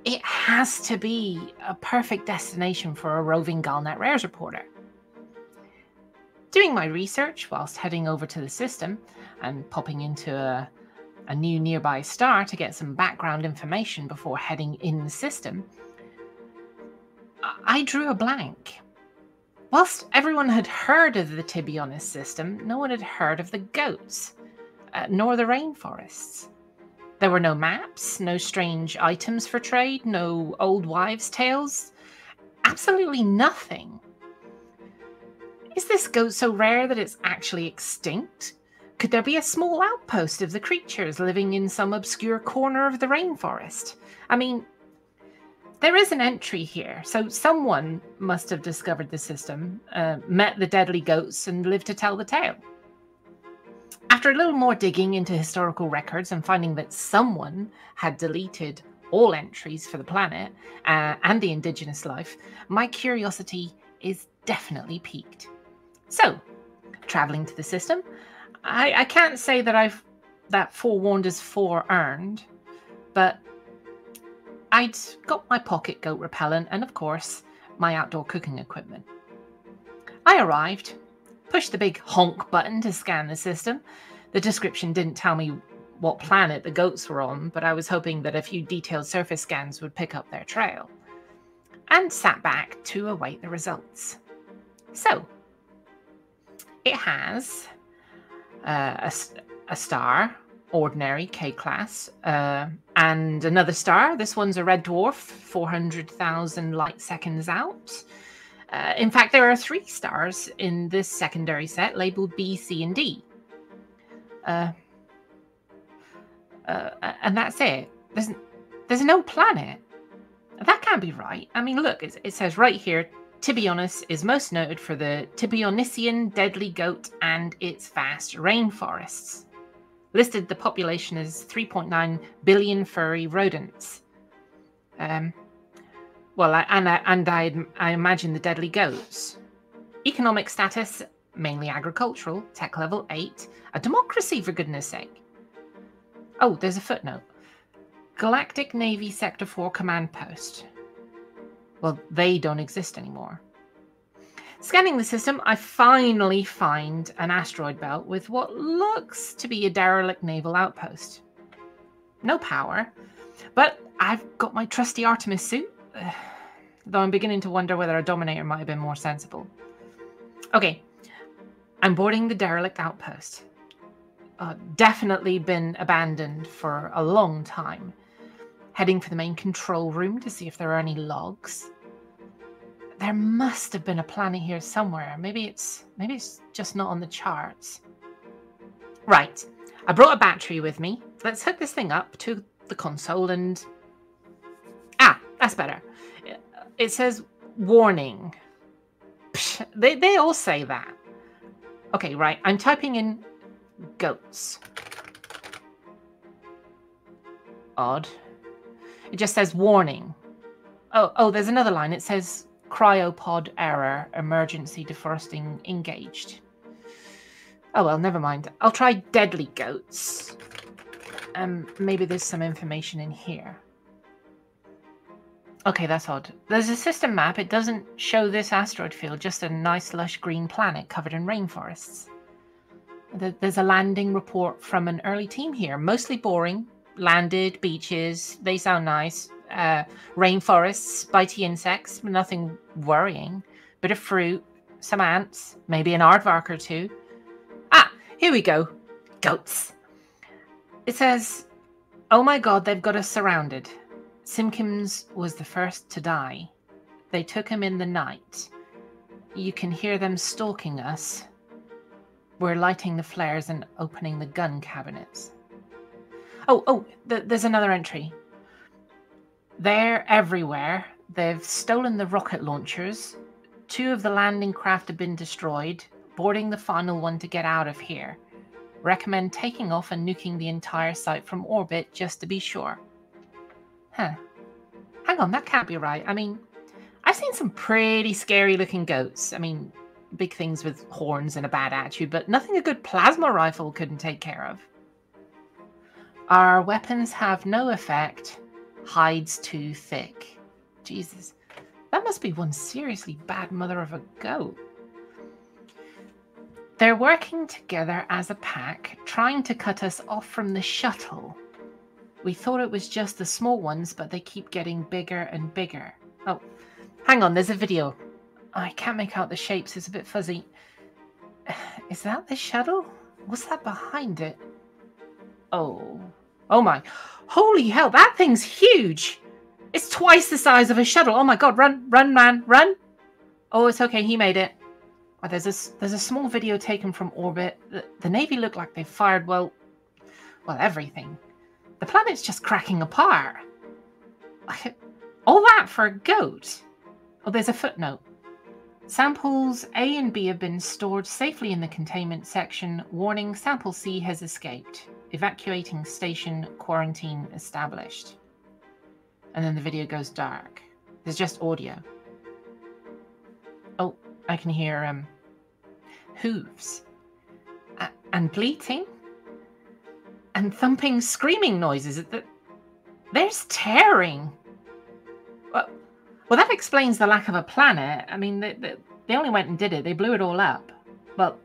It has to be a perfect destination for a roving Galnet Rares reporter. Doing my research whilst heading over to the system and popping into a new nearby star to get some background information before heading in the system, I drew a blank. Whilst everyone had heard of the Tibionis system, no one had heard of the goats, nor the rainforests. There were no maps, no strange items for trade, no old wives' tales, absolutely nothing. Is this goat so rare that it's actually extinct? Could there be a small outpost of the creatures living in some obscure corner of the rainforest? I mean, there is an entry here, so someone must have discovered the system, met the deadly goats, and lived to tell the tale. After a little more digging into historical records and finding that someone had deleted all entries for the planet and the indigenous life, my curiosity is definitely piqued. So, travelling to the system, I can't say that forewarned is foreearned, but I'd got my pocket goat repellent and, of course, my outdoor cooking equipment. I arrived, pushed the big honk button to scan the system. The description didn't tell me what planet the goats were on, but I was hoping that a few detailed surface scans would pick up their trail, and sat back to await the results. So, it has a star, ordinary K-class, and another star. This one's a red dwarf, 400,000 light seconds out. In fact, there are 3 stars in this secondary set labeled B, C, and D. And that's it. There's no planet. That can't be right. I mean, look, it says right here, Tibionis is most noted for the Tibionisian deadly goat and its vast rainforests. Listed the population as 3.9 billion furry rodents. I imagine the deadly goats. Economic status, mainly agricultural, tech level 8. A democracy, for goodness sake. Oh, there's a footnote. Galactic Navy Sector 4 Command Post. Well, they don't exist anymore. Scanning the system, I finally find an asteroid belt with what looks to be a derelict naval outpost. No power, but I've got my trusty Artemis suit, though I'm beginning to wonder whether a Dominator might have been more sensible. Okay, I'm boarding the derelict outpost. Definitely been abandoned for a long time. Heading for the main control room to see if there are any logs. There must have been a planet here somewhere. Maybe it's just not on the charts. Right, I brought a battery with me. Let's hook this thing up to the console and... Ah, that's better. It says warning. Psh, they all say that. Okay, right, I'm typing in goats. Odd. It just says warning. Oh, there's another line. It says cryopod error. Emergency defrosting engaged. Oh well, never mind. I'll try deadly goats. Maybe there's some information in here. Okay, that's odd. There's a system map. It doesn't show this asteroid field, just a nice lush green planet covered in rainforests. There's a landing report from an early team here. Mostly boring. Landed, beaches, they sound nice. Rainforests, bitey insects, nothing worrying. Bit of fruit, some ants, maybe an aardvark or two. Ah, here we go. Goats. It says, oh my god, they've got us surrounded. Simpkins was the first to die. They took him in the night. You can hear them stalking us. We're lighting the flares and opening the gun cabinets. There's another entry. They're everywhere. They've stolen the rocket launchers. 2 of the landing craft have been destroyed. Boarding the final one to get out of here. Recommend taking off and nuking the entire site from orbit just to be sure. Huh. Hang on, that can't be right. I mean, I've seen some pretty scary looking goats. I mean, big things with horns and a bad attitude, but nothing a good plasma rifle couldn't take care of. Our weapons have no effect. Hides too thick. Jesus. That must be one seriously bad mother of a goat. They're working together as a pack, trying to cut us off from the shuttle. We thought it was just the small ones, but they keep getting bigger and bigger. Oh, hang on, there's a video. I can't make out the shapes, it's a bit fuzzy. Is that the shuttle? What's that behind it? Oh my. Holy hell, that thing's huge! It's twice the size of a shuttle. Oh my god, run, man, run! Oh, it's okay, he made it. Oh, there's a small video taken from orbit. The Navy looked like they fired, well, everything. The planet's just cracking apart. All that for a goat? Oh, there's a footnote. Samples A and B have been stored safely in the containment section. Warning, sample C has escaped. Evacuating station, quarantine established. And then the video goes dark. There's just audio. Oh, I can hear hooves. And bleating. And thumping, screaming noises. There's tearing. Well, that explains the lack of a planet. I mean, they only went and did it. They blew it all up. Well,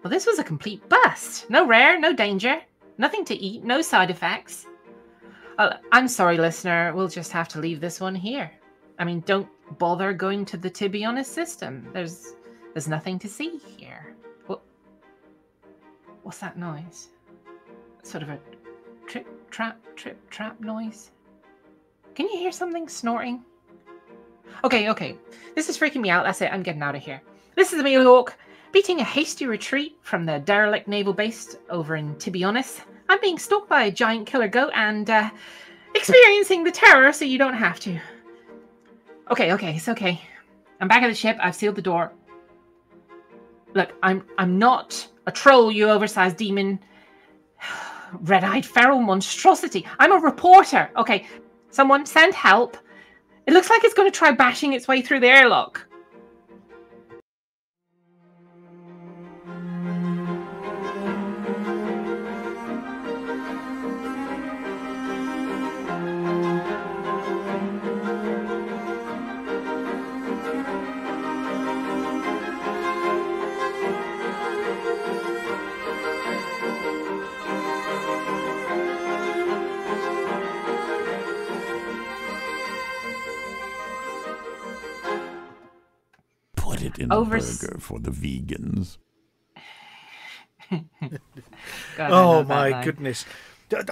this was a complete bust. No rare, no danger. Nothing to eat, no side effects. I'm sorry, listener. We'll just have to leave this one here. I mean, don't bother going to the Tibionisian system. There's nothing to see here. What's that noise? Sort of a trip, trap noise? Can you hear something snorting? Okay. This is freaking me out. That's it. I'm getting out of here. This is Amelia Hawke, beating a hasty retreat from the derelict naval base over in Tibionisian. I'm being stalked by a giant killer goat and experiencing the terror so you don't have to. Okay, it's okay. I'm back at the ship. I've sealed the door. Look, I'm not a troll, you oversized demon. Red-eyed feral monstrosity. I'm a reporter. Okay, someone send help. It looks like it's going to try bashing its way through the airlock. In a burger for the vegans. God, oh my goodness!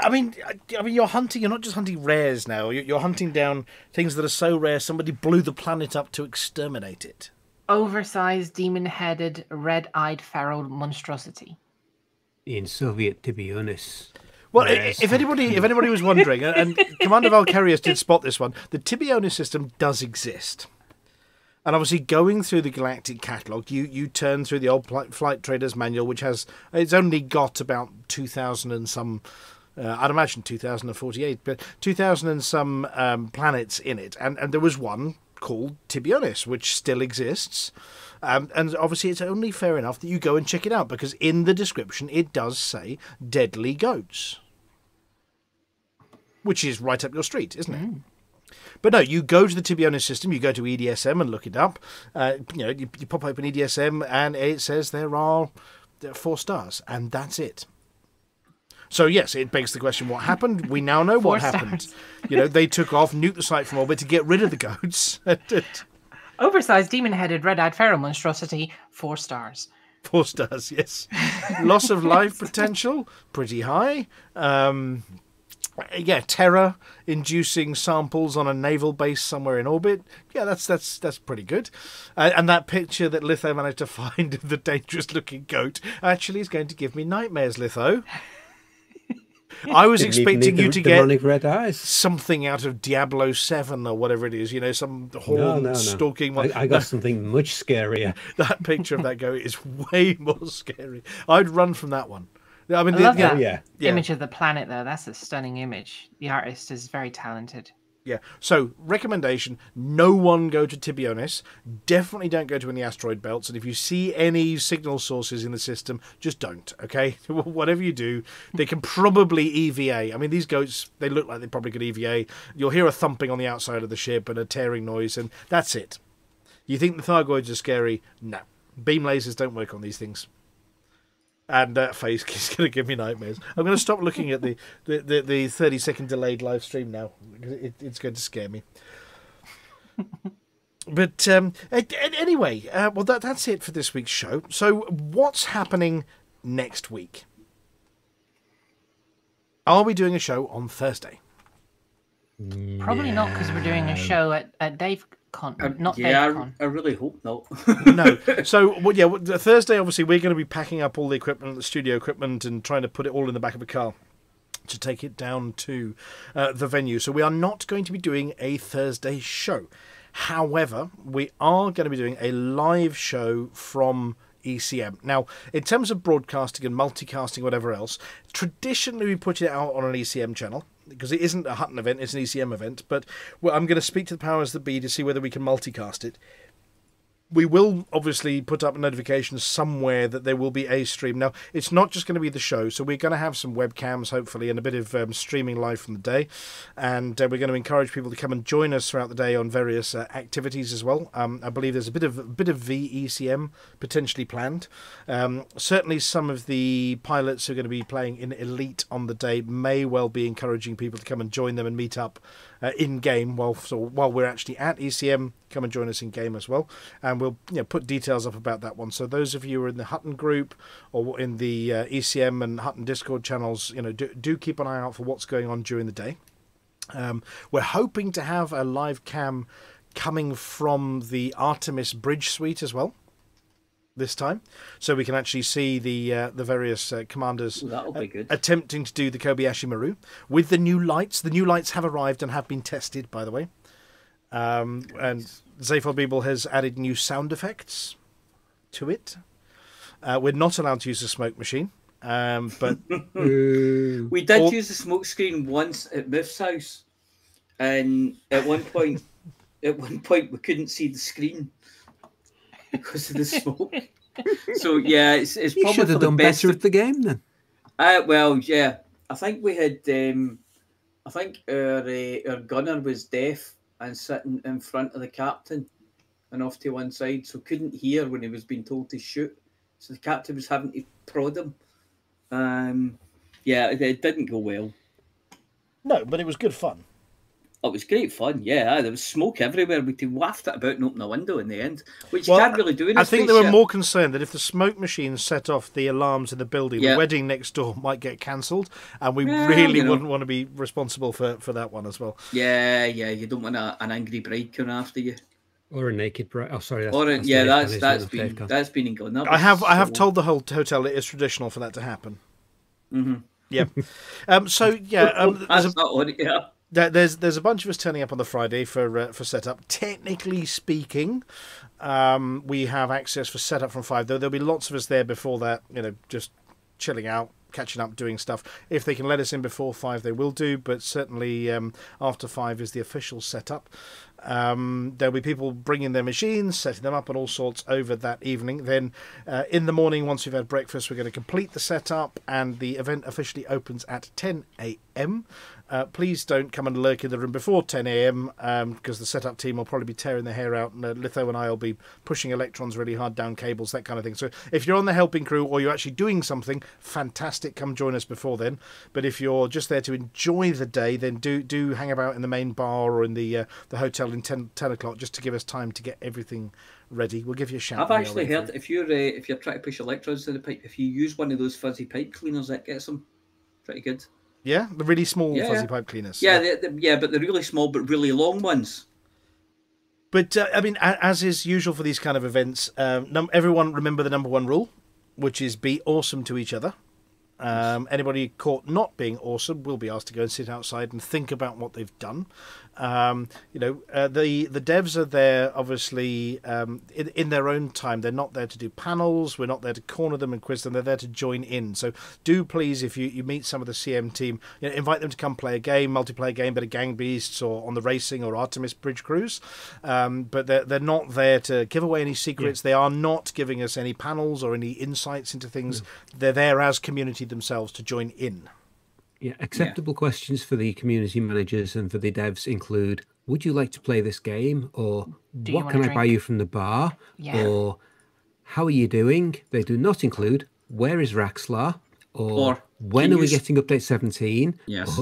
I mean, you're hunting. You're not just hunting rares now. You're hunting down things that are so rare somebody blew the planet up to exterminate it. Oversized, demon-headed, red-eyed feral monstrosity. In Soviet Tibionisian. Well, if anybody was wondering, and Commander Valkyrius did spot this one, the Tibionisian system does exist. And obviously, going through the Galactic Catalogue, you turn through the old Flight Trader's Manual, which it's only got about 2,000 and some, I'd imagine 2,048, but 2,000 and some planets in it. And there was one called Tibionis, which still exists. And obviously it's only fair enough that you go and check it out, because in the description it does say deadly goats. Which is right up your street, isn't it? But no, you go to the Tibionis system, you go to EDSM and look it up. You pop open EDSM and it says there are 4 stars, and that's it. So yes, it begs the question, what happened? We now know what happened. They took off, nuked the site from orbit to get rid of the goats. Oversized demon-headed red-eyed feral monstrosity, 4 stars. 4 stars, yes. Loss of life potential, pretty high. Terror-inducing samples on a naval base somewhere in orbit. Yeah, that's pretty good. And that picture that Litho managed to find of the dangerous-looking goat actually is going to give me nightmares, Litho. I was expecting you to get red eyes. Something out of Diablo 7 or whatever it is, some horn stalking one. I got something much scarier. That picture of that goat is way more scary. I'd run from that one. I mean, I love that image of the planet, though. That's a stunning image. The artist is very talented. Yeah. So, recommendation, no one go to Tibionis. Definitely don't go to any asteroid belts. And if you see any signal sources in the system, just don't, okay? Whatever you do, they can probably EVA. I mean, these goats, they look like they probably could EVA. You'll hear a thumping on the outside of the ship and a tearing noise, and that's it. You think the Thargoids are scary? No. Beam lasers don't work on these things. And face is going to give me nightmares. I'm going to stop looking at the 30-second delayed live stream now. It's going to scare me. But anyway, well, that's it for this week's show. So what's happening next week? Are we doing a show on Thursday? Probably not, because we're doing a show at Dave Con. I really hope not. No. So, Thursday, obviously, we're going to be packing up all the equipment, the studio equipment, and trying to put it all in the back of a car to take it down to the venue. So we are not going to be doing a Thursday show. However, we are going to be doing a live show from ECM. Now, in terms of broadcasting and multicasting, whatever else, traditionally we put it out on an ECM channel, because it isn't a Hutton event, it's an ECM event, but I'm going to speak to the powers that be to see whether we can multicast it. We will obviously put up a notification somewhere that there will be a stream. Now, it's not just going to be the show, so we're going to have some webcams, hopefully, and a bit of streaming live from the day. And we're going to encourage people to come and join us throughout the day on various activities as well. I believe there's a bit of VECM potentially planned. Certainly some of the pilots who are going to be playing in Elite on the day may well be encouraging people to come and join them and meet up in-game while we're actually at ECM. Come and join us in-game as well. And we'll put details up about that one. So those of you who are in the Hutton group or in the ECM and Hutton Discord channels, do keep an eye out for what's going on during the day. We're hoping to have a live cam coming from the Artemis Bridge Suite as well this time, so we can actually see the various commanders attempting to do the Kobayashi Maru with the new lights. The new lights have arrived and have been tested, by the way. And Zaphod Beeble has added new sound effects to it. We're not allowed to use the smoke machine, but we did use the smoke screen once at Biff's house, and at one point we couldn't see the screen because of the smoke. So yeah, it's you probably should have done better at the game then. Well, yeah, I think we had. I think our gunner was deaf and sitting in front of the captain and off to one side, so couldn't hear when he was being told to shoot. So the captain was having to prod him. Yeah, it didn't go well. No, but it was good fun. Oh, it was great fun, yeah. There was smoke everywhere. We could waft it about and open a window in the end, which you can't really do in a I think they were more concerned that if the smoke machine set off the alarms in the building, the wedding next door might get cancelled, and we really wouldn't want to be responsible for that one as well. Yeah, you don't want an angry bride coming after you. Or a naked bride. Oh, sorry. That's been and gone. I have told the whole hotel it is traditional for that to happen. Mm-hmm. Yeah. There's a bunch of us turning up on the Friday for setup. Technically speaking, we have access for setup from 5, though there'll be lots of us there before that, just chilling out, catching up, doing stuff. If they can let us in before 5, they will do, but certainly after 5 is the official setup. There'll be people bringing their machines, setting them up and all sorts over that evening. Then in the morning, once we've had breakfast, we're going to complete the setup, and the event officially opens at 10 a.m. Please don't come and lurk in the room before 10 a.m. Because the setup team will probably be tearing their hair out, and Litho and I will be pushing electrons really hard down cables, that kind of thing. So if you're on the helping crew or you're actually doing something, fantastic, come join us before then. But if you're just there to enjoy the day, then do hang about in the main bar or in the hotel in 10 o'clock, just to give us time to get everything ready. We'll give you a shout. I've actually heard if you're trying to push electrodes to the pipe, if you use one of those fuzzy pipe cleaners, that gets them pretty good. Yeah, the really small fuzzy pipe cleaners. Yeah, but the really small but really long ones. But I mean, as is usual for these kind of events, everyone remember the number one rule, which is be awesome to each other. Anybody caught not being awesome will be asked to go and sit outside and think about what they've done. The devs are there, obviously, in their own time. They're not there to do panels. We're not there to corner them and quiz them. They're there to join in. So do please, if you meet some of the CM team, invite them to come play a game, multiplayer game, bit of Gang Beasts or on the Racing or Artemis Bridge Cruise. But they're not there to give away any secrets. Yeah. They are not giving us any panels or any insights into things. They're there as community themselves to join in. Yeah, acceptable questions for the community managers and for the devs include, would you like to play this game? Or what can I buy you from the bar? Yeah. Or how are you doing? They do not include, where is Raxlar? Or when are we getting update 17? Yes.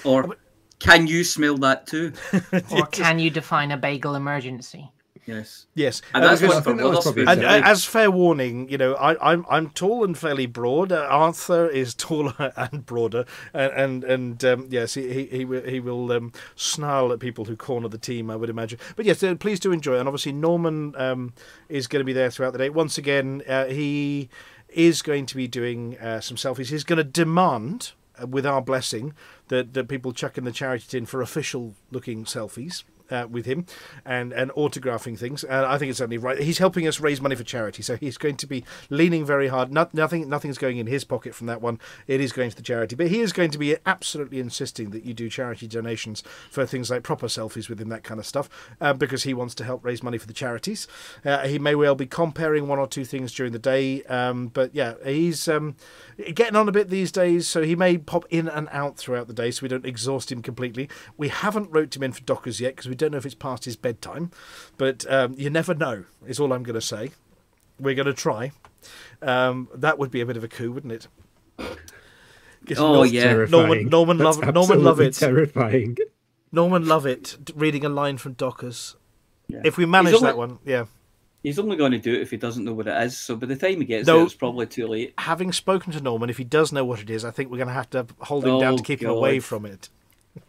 Or can you smell that too? Or can you define a bagel emergency? Yes. And that's as fair warning, I'm tall and fairly broad. Arthur is taller and broader, and yes, he will snarl at people who corner the team, I would imagine. But yes, please do enjoy. And obviously Norman is going to be there throughout the day. Once again, he is going to be doing some selfies. He's going to demand, with our blessing, that people chuck in the charity tin for official looking selfies. With him and autographing things. I think it's only right. He's helping us raise money for charity, so he's going to be leaning very hard. Nothing's going in his pocket from that one. It is going to the charity, but he is going to be absolutely insisting that you do charity donations for things like proper selfies with him, that kind of stuff, because he wants to help raise money for the charities. He may well be comparing one or two things during the day, but yeah, he's getting on a bit these days, so he may pop in and out throughout the day, so we don't exhaust him completely. We haven't roped him in for Dockers yet because we don't know if it's past his bedtime, but you never know, is all I'm going to say. We're going to try. That would be a bit of a coup, wouldn't it? Norman Lovett. Terrifying. Norman Lovett reading a line from Dockers. Yeah. If we manage that one, yeah. He's only going to do it if he doesn't know what it is, so by the time he gets there, it's probably too late. Having spoken to Norman, if he does know what it is, I think we're going to have to hold him down to keep him away from it.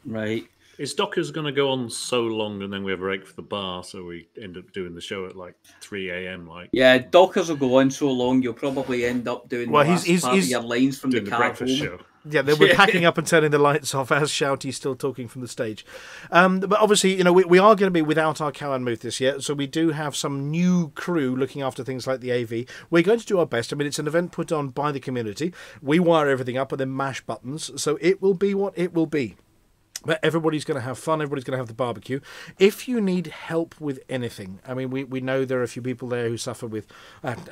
Right. Is Dockers going to go on so long and then we have a break for the bar, so we end up doing the show at like 3 a.m? Yeah, Dockers will go on so long you'll probably end up doing the last part of your lines from the car breakfast home. show. Yeah, we're packing up and turning the lights off as Shouty's still talking from the stage. But obviously, we are going to be without our Cowan Muth this year, so we do have some new crew looking after things like the AV. We're going to do our best. I mean, it's an event put on by the community. We wire everything up and then mash buttons, so it will be what it will be. But everybody's going to have fun. Everybody's going to have the barbecue. If you need help with anything, I mean, we know there are a few people there who suffer with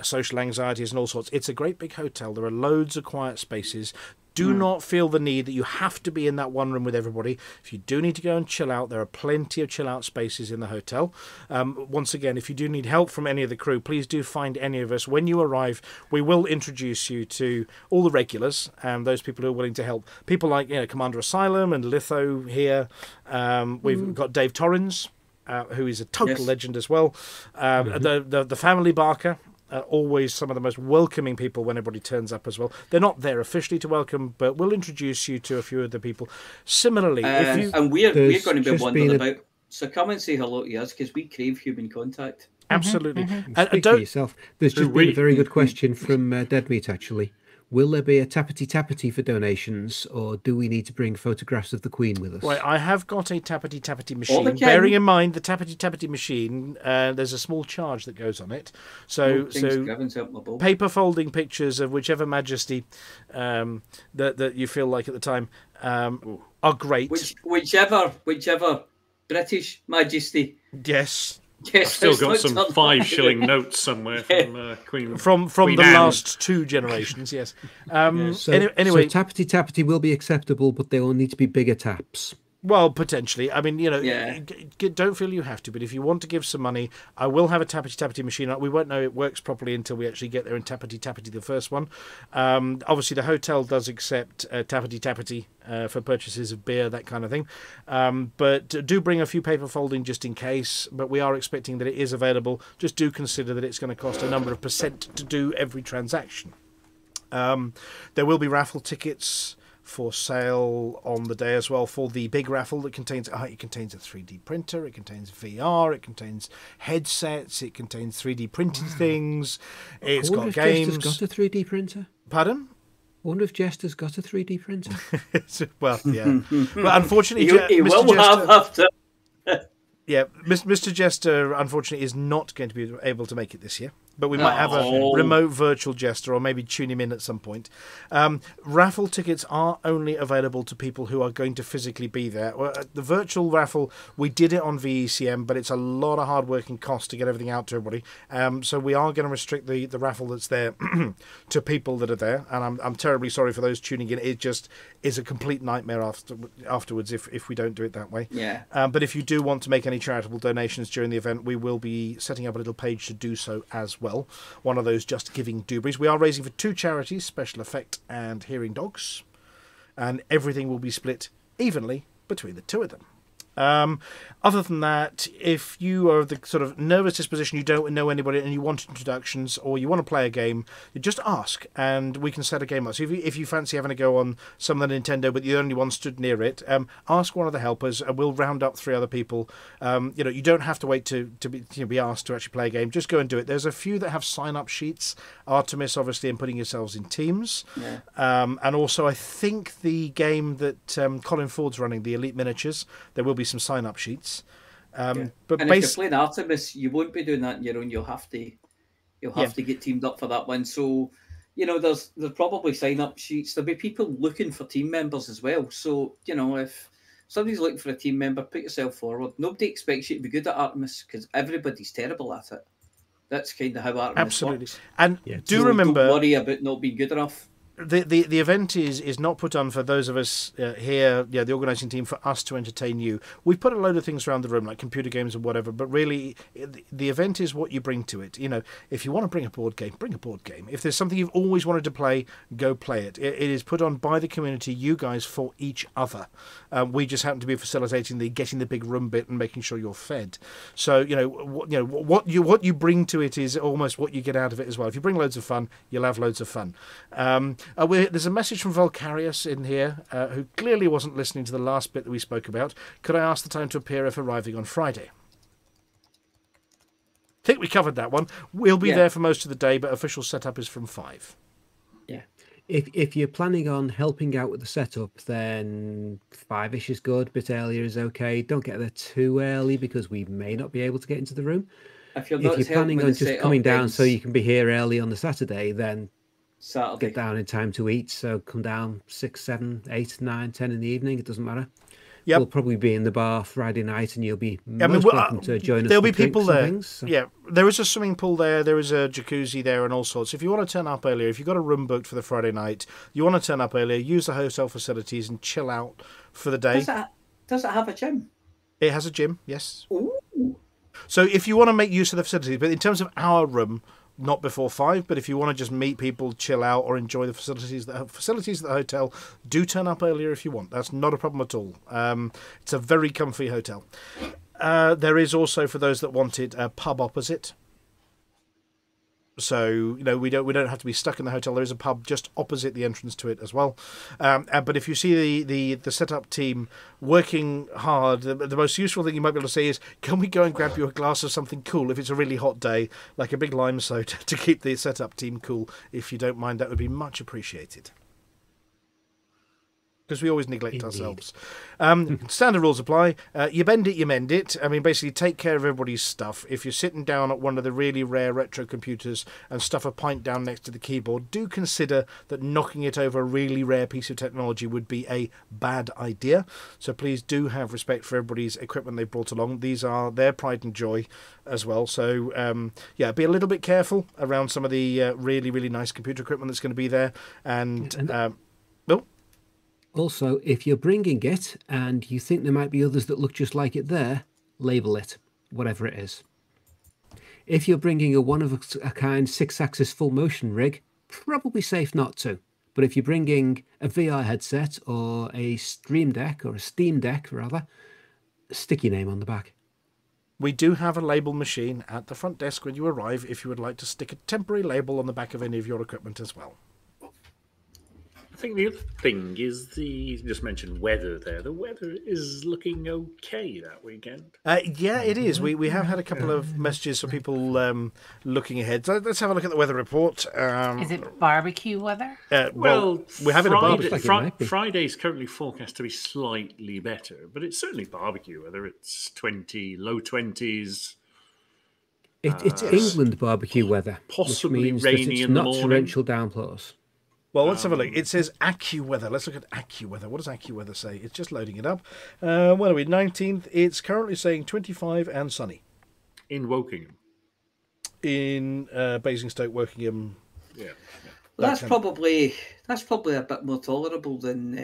social anxieties and all sorts. It's a great big hotel. There are loads of quiet spaces. Do not feel the need that you have to be in that one room with everybody. If you do need to go and chill out, there are plenty of chill out spaces in the hotel. Once again, if you do need help from any of the crew, please do find any of us. When you arrive, we will introduce you to all the regulars and those people who are willing to help. People like Commander Asylum and Litho here. We've got Dave Torrens, who is a total legend as well. The family Barker. Always some of the most welcoming people when everybody turns up as well. They're not there officially to welcome, but we'll introduce you to a few of the people. Similarly, and we're going to be wondering about. So come and say hello to us because we crave human contact. Absolutely. Speak for yourself. There's just been a very good question from Deadmeat, actually. Will there be a tappity for donations, or do we need to bring photographs of the Queen with us? Right, I have got a tappity machine. Bearing in mind the tappity machine, there's a small charge that goes on it. So paper folding pictures of whichever majesty that you feel like at the time are great. Whichever British majesty. Yes. I've still got some 5-shilling notes somewhere from Queen. From Queen the Anne. last 2 generations, yes. Anyway, so tappity will be acceptable, but they will need to be bigger taps. Well, potentially. I mean, don't feel you have to, but if you want to give some money, I will have a tappity machine. We won't know it works properly until we actually get there and tappity the first one. Obviously, the hotel does accept tappity for purchases of beer, that kind of thing. But do bring a few paper folding just in case, but we are expecting that it is available. Just do consider that it's going to cost a number of percent to do every transaction. There will be raffle tickets for sale on the day as well for the big raffle that contains a 3D printer, it contains VR, it contains headsets, it contains 3D printed things, it's got games. Jester's got a 3D printer? Pardon? I wonder if Jester's got a 3D printer. Well, yeah. But unfortunately, he Mr. will Jester, have to. Yeah, Mr. Jester, unfortunately, is not going to be able to make it this year. But we might have a remote virtual Jester, or maybe tune him in at some point. Raffle tickets are only available to people who are going to physically be there. The virtual raffle, we did it on VECM, but it's a lot of hard work and cost to get everything out to everybody. So we are going to restrict the raffle that's there to people that are there. And I'm terribly sorry for those tuning in. It just is a complete nightmare afterwards if we don't do it that way. Yeah. But if you do want to make any charitable donations during the event, we will be setting up a little page to do so as well. One of those Just Giving Doobies. We are raising for 2 charities, Special Effect and Hearing Dogs, and everything will be split evenly between the 2 of them. Other than that, if you are the sort of nervous disposition, you don't know anybody and you want introductions or you want to play a game, you just ask and we can set a game up. So if you fancy having a go on some of the Nintendo but you're the only one stood near it, ask one of the helpers and we'll round up 3 other people. You don't have to wait to be asked to actually play a game. Just go and do it. There's a few that have sign-up sheets. Artemis, obviously, and putting yourselves in teams. Yeah. And also, I think the game that Colin Ford's running, the Elite Miniatures, there will be some sign-up sheets. But and if you're playing Artemis, you won't be doing that on your own. You'll have to get teamed up for that one. So, there's probably sign-up sheets. There'll be people looking for team members as well. So, if somebody's looking for a team member, put yourself forward. Nobody expects you to be good at Artemis because everybody's terrible at it. That's kind of how Artemis works. And do remember, don't worry about not being good enough. The event is not put on for those of us here, the organising team, for us to entertain you. We've put a load of things around the room, like computer games and whatever, but really, the event is what you bring to it. If you want to bring a board game, bring a board game. If there's something you've always wanted to play, go play it. It is put on by the community, you guys, for each other. We just happen to be facilitating getting the big room bit and making sure you're fed. So, what you bring to it is almost what you get out of it as well. If you bring loads of fun, you'll have loads of fun. There's a message from Volcarius in here, who clearly wasn't listening to the last bit that we spoke about. Could I ask the time to appear if arriving on Friday? I think we covered that one. We'll be there for most of the day, but official setup is from 5. Yeah. If you're planning on helping out with the setup, then 5-ish is good. A bit earlier is okay. Don't get there too early because we may not be able to get into the room. If you're planning on just coming down so you can be here early on the Saturday, then Saturday. Get down in time to eat. So come down 6, 7, 8, 9, 10 in the evening. It doesn't matter. Yep. We'll probably be in the bar Friday night, and you'll be welcome to join us. There'll be people there. Things, so. Yeah, there is a swimming pool there. There is a jacuzzi there, and all sorts. If you want to turn up earlier, if you've got a room booked for the Friday night, you want to turn up earlier, use the hotel facilities, and chill out for the day. Does it have a gym? It has a gym. Yes. Ooh. So if you want to make use of the facilities, but in terms of our room, not before 5, but if you want to just meet people, chill out, or enjoy the facilities at the hotel, do turn up earlier if you want. That's not a problem at all. It's a very comfy hotel. There is also, for those that want it, a pub opposite. So, we don't have to be stuck in the hotel. There is a pub just opposite the entrance to it as well. But if you see the setup team working hard, the most useful thing you might be able to say is, can we go and grab you a glass of something cool if it's a really hot day, like a big lime soda, to keep the setup team cool? If you don't mind, that would be much appreciated. Because we always neglect ourselves. Standard rules apply. You bend it, you mend it. I mean, basically, take care of everybody's stuff. If you're sitting down at one of the really rare retro computers and stuff a pint down next to the keyboard, do consider that knocking it over a really rare piece of technology would be a bad idea. So please do have respect for everybody's equipment they've brought along. These are their pride and joy as well. So, be a little bit careful around some of the really, really nice computer equipment that's going to be there. Also, if you're bringing it and you think there might be others that look just like it there, label it, whatever it is. If you're bringing a one-of-a-kind 6-axis full-motion rig, probably safe not to. But if you're bringing a VR headset or a Stream Deck, or a Steam Deck, rather, stick your name on the back. We do have a label machine at the front desk when you arrive if you would like to stick a temporary label on the back of any of your equipment as well. I think the other thing is you just mentioned weather there. The weather is looking okay that weekend. Yeah, it is. We have had a couple of messages from people looking ahead. So let's have a look at the weather report. Is it barbecue weather? Well, we're having a barbecue. Friday's currently forecast to be slightly better, but it's certainly barbecue weather. It's low 20s. It's England barbecue weather. Possibly which means rainy that it's in the not morning. torrential downpours. Well, let's have a look. It says AccuWeather. Let's look at AccuWeather. What does AccuWeather say? It's just loading it up. When are we? 19th. It's currently saying 25 and sunny. In Wokingham. In Basingstoke, Wokingham. Yeah. Well, that's probably a bit more tolerable than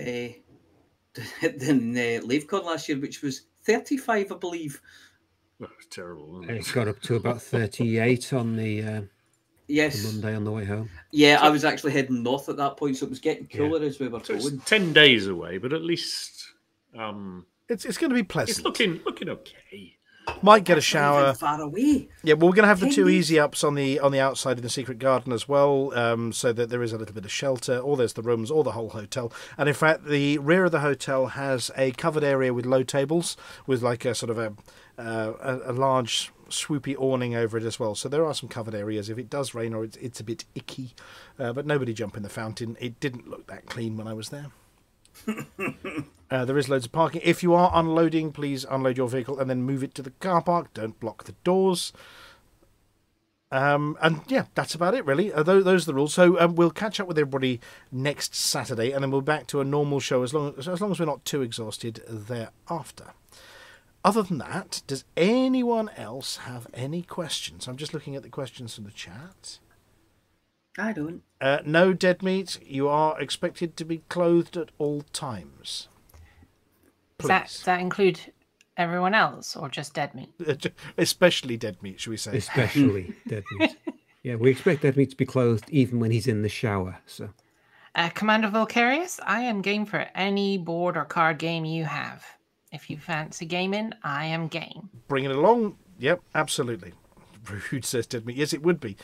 LaveCon last year, which was 35, I believe. Well, it's terrible, wasn't It got up to about 38 on the... Yes. The Monday on the way home. Yeah, I was actually heading north at that point, so it was getting cooler as we were going. It's 10 days away, but at least it's going to be pleasant. It's looking okay. Might get a shower. Not even far away. Yeah, well, we're going to have the 10 two days. easy ups on the outside in the secret garden as well, so that there is a little bit of shelter. Or there's the rooms, or the whole hotel. And in fact, the rear of the hotel has a covered area with low tables, with like a sort of a large swoopy awning over it as well. So there are some covered areas if it does rain or it's a bit icky. But nobody jump in the fountain. It didn't look that clean when I was there. There is loads of parking. If you are unloading, please unload your vehicle and then move it to the car park. Don't block the doors. And yeah, that's about it really. Those are the rules. So we'll catch up with everybody next Saturday, and then we'll be back to a normal show as long as we're not too exhausted thereafter. Other than that, does anyone else have any questions? I'm just looking at the questions from the chat. I don't. No dead meat. You are expected to be clothed at all times. Does that include everyone else or just dead meat? Especially dead meat, should we say? Especially dead meat. Yeah, we expect dead meat to be clothed even when he's in the shower. So, Commander Volcarius, I am game for any board or card game you have. If you fancy gaming, I am game. Bring it along. Yep, absolutely. Rude says dead meat. Yes, it would be.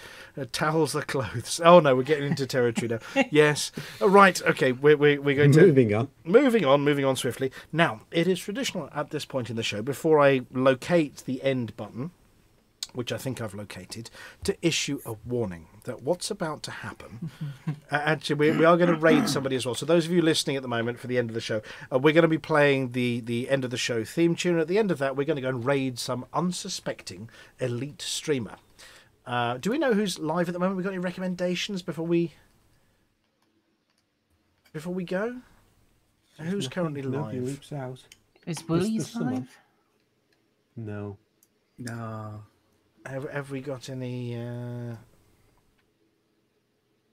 Towels are clothes. Oh no, we're getting into territory now. Yes. Right. Okay. We're going to moving on swiftly. Now, it is traditional at this point in the show, before I locate the end button, which I think I've located, to issue a warning that what's about to happen. Actually, we are going to raid somebody as well. So those of you listening at the moment for the end of the show, we're going to be playing the end of the show theme tune. At the end of that, we're going to go and raid some unsuspecting elite streamer. Do we know who's live at the moment? We got any recommendations before we go? Who's currently live? Leaps out. Is Woolies live? No. Have we got any...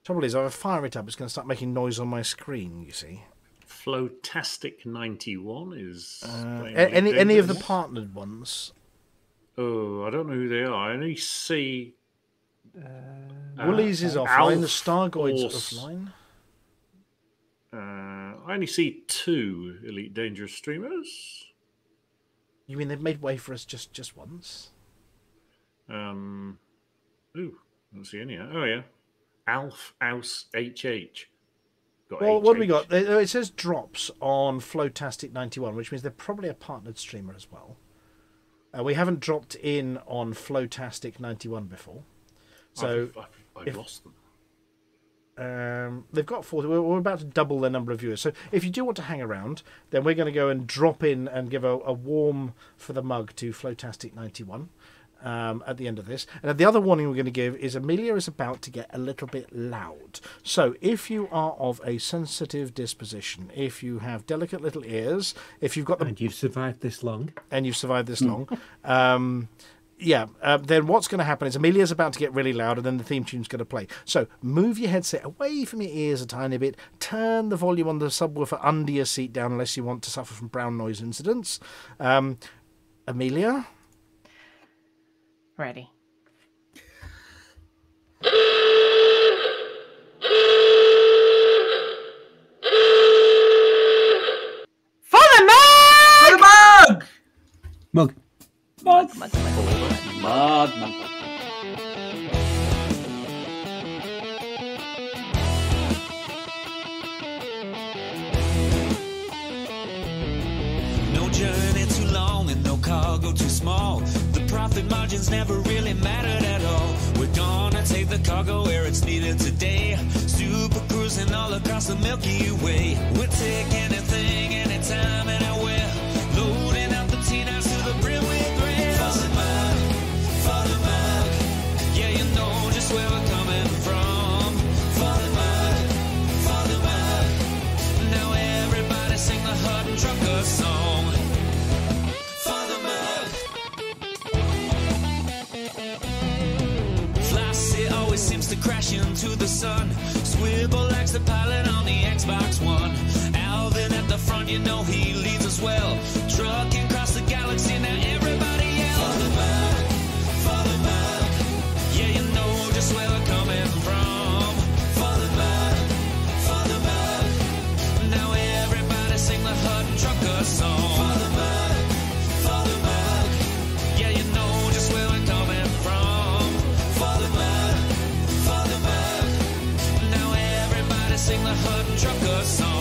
Trouble is, if I fire it up, it's going to start making noise on my screen, you see. Flotastic 91 is... any of the partnered ones? Oh, I don't know who they are. I only see... Woolies is offline, the Stargoid's offline. I only see 2 Elite Dangerous streamers. You mean they've made way for us just once? Ooh, Don't see any. Oh, yeah. Alf Aus HH. Well, what do we got? It says drops on Flowtastic 91, which means they're probably a partnered streamer as well. We haven't dropped in on Flowtastic 91 before. So I've lost them. They've got 40. We're about to double their number of viewers. So if you do want to hang around, then we're going to go and drop in and give a warm for the mug to Flowtastic 91 at the end of this. And the other warning we're going to give is Amelia is about to get a little bit loud. So if you are of a sensitive disposition, if you have delicate little ears, if you've got them... And you've survived this long. Then what's going to happen is Amelia's about to get really loud and then the theme tune's going to play. So move your headset away from your ears a tiny bit. Turn the volume on the subwoofer under your seat down unless you want to suffer from brown noise incidents. Amelia? Ready. For the mug! Mug. No journey too long and no cargo too small. The profit margins never really mattered at all. We're gonna take the cargo where it's needed today. Super cruising all across the Milky Way. We'll take anything, anytime, anywhere. Loading up the T-9s to the brim with grain. For the mug, yeah, you know just where we're coming from. For the mug, now everybody sing the Hutton Trucker song. For the mug. Flossie always seems to crash into the sun. Swivel likes the pilot on the Xbox One. Alvin at the front, you know he leads us well. Trucking across the galaxy, now everybody yell. For the mug, yeah, you know just where we're coming from. For the mug, now everybody sing the Hutton Trucker song. For the mug, yeah, you know just where we're coming from. For the mug, now everybody sing the Hutton Trucker song.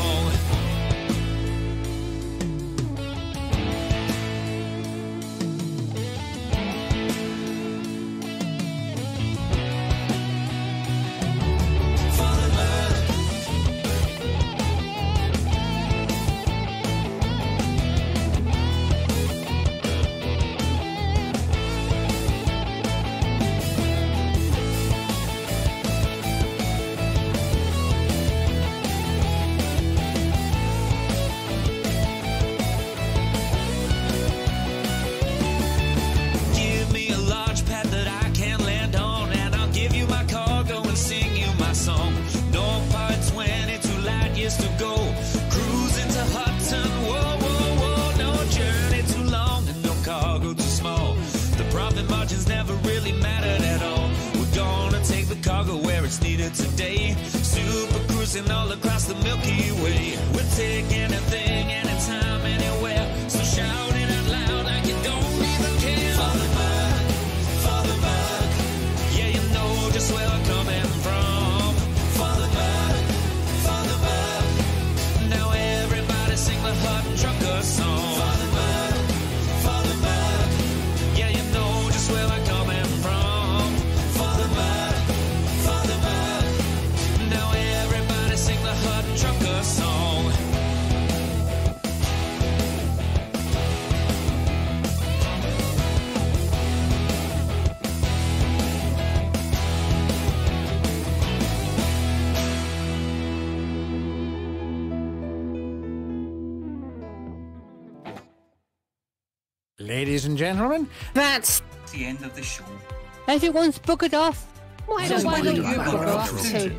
To go cruising to Hutton, whoa, no journey too long and no cargo too small. The profit margins never really mattered at all. We're gonna take the cargo where it's needed today. Super cruising all across the Milky Way. We'll take anything, anytime, anywhere. So shout it out loud like you don't even care. For the mug, yeah, you know just where we're coming from. For the mug, now everybody sing the Hutton Trucker song. For the mug, yeah, you know just where we're coming from. For the mug, now everybody sing the Hutton Trucker song. Ladies and gentlemen, that's the end of the show. Everyone's buggered off. Why don't you bugger bugger off off too?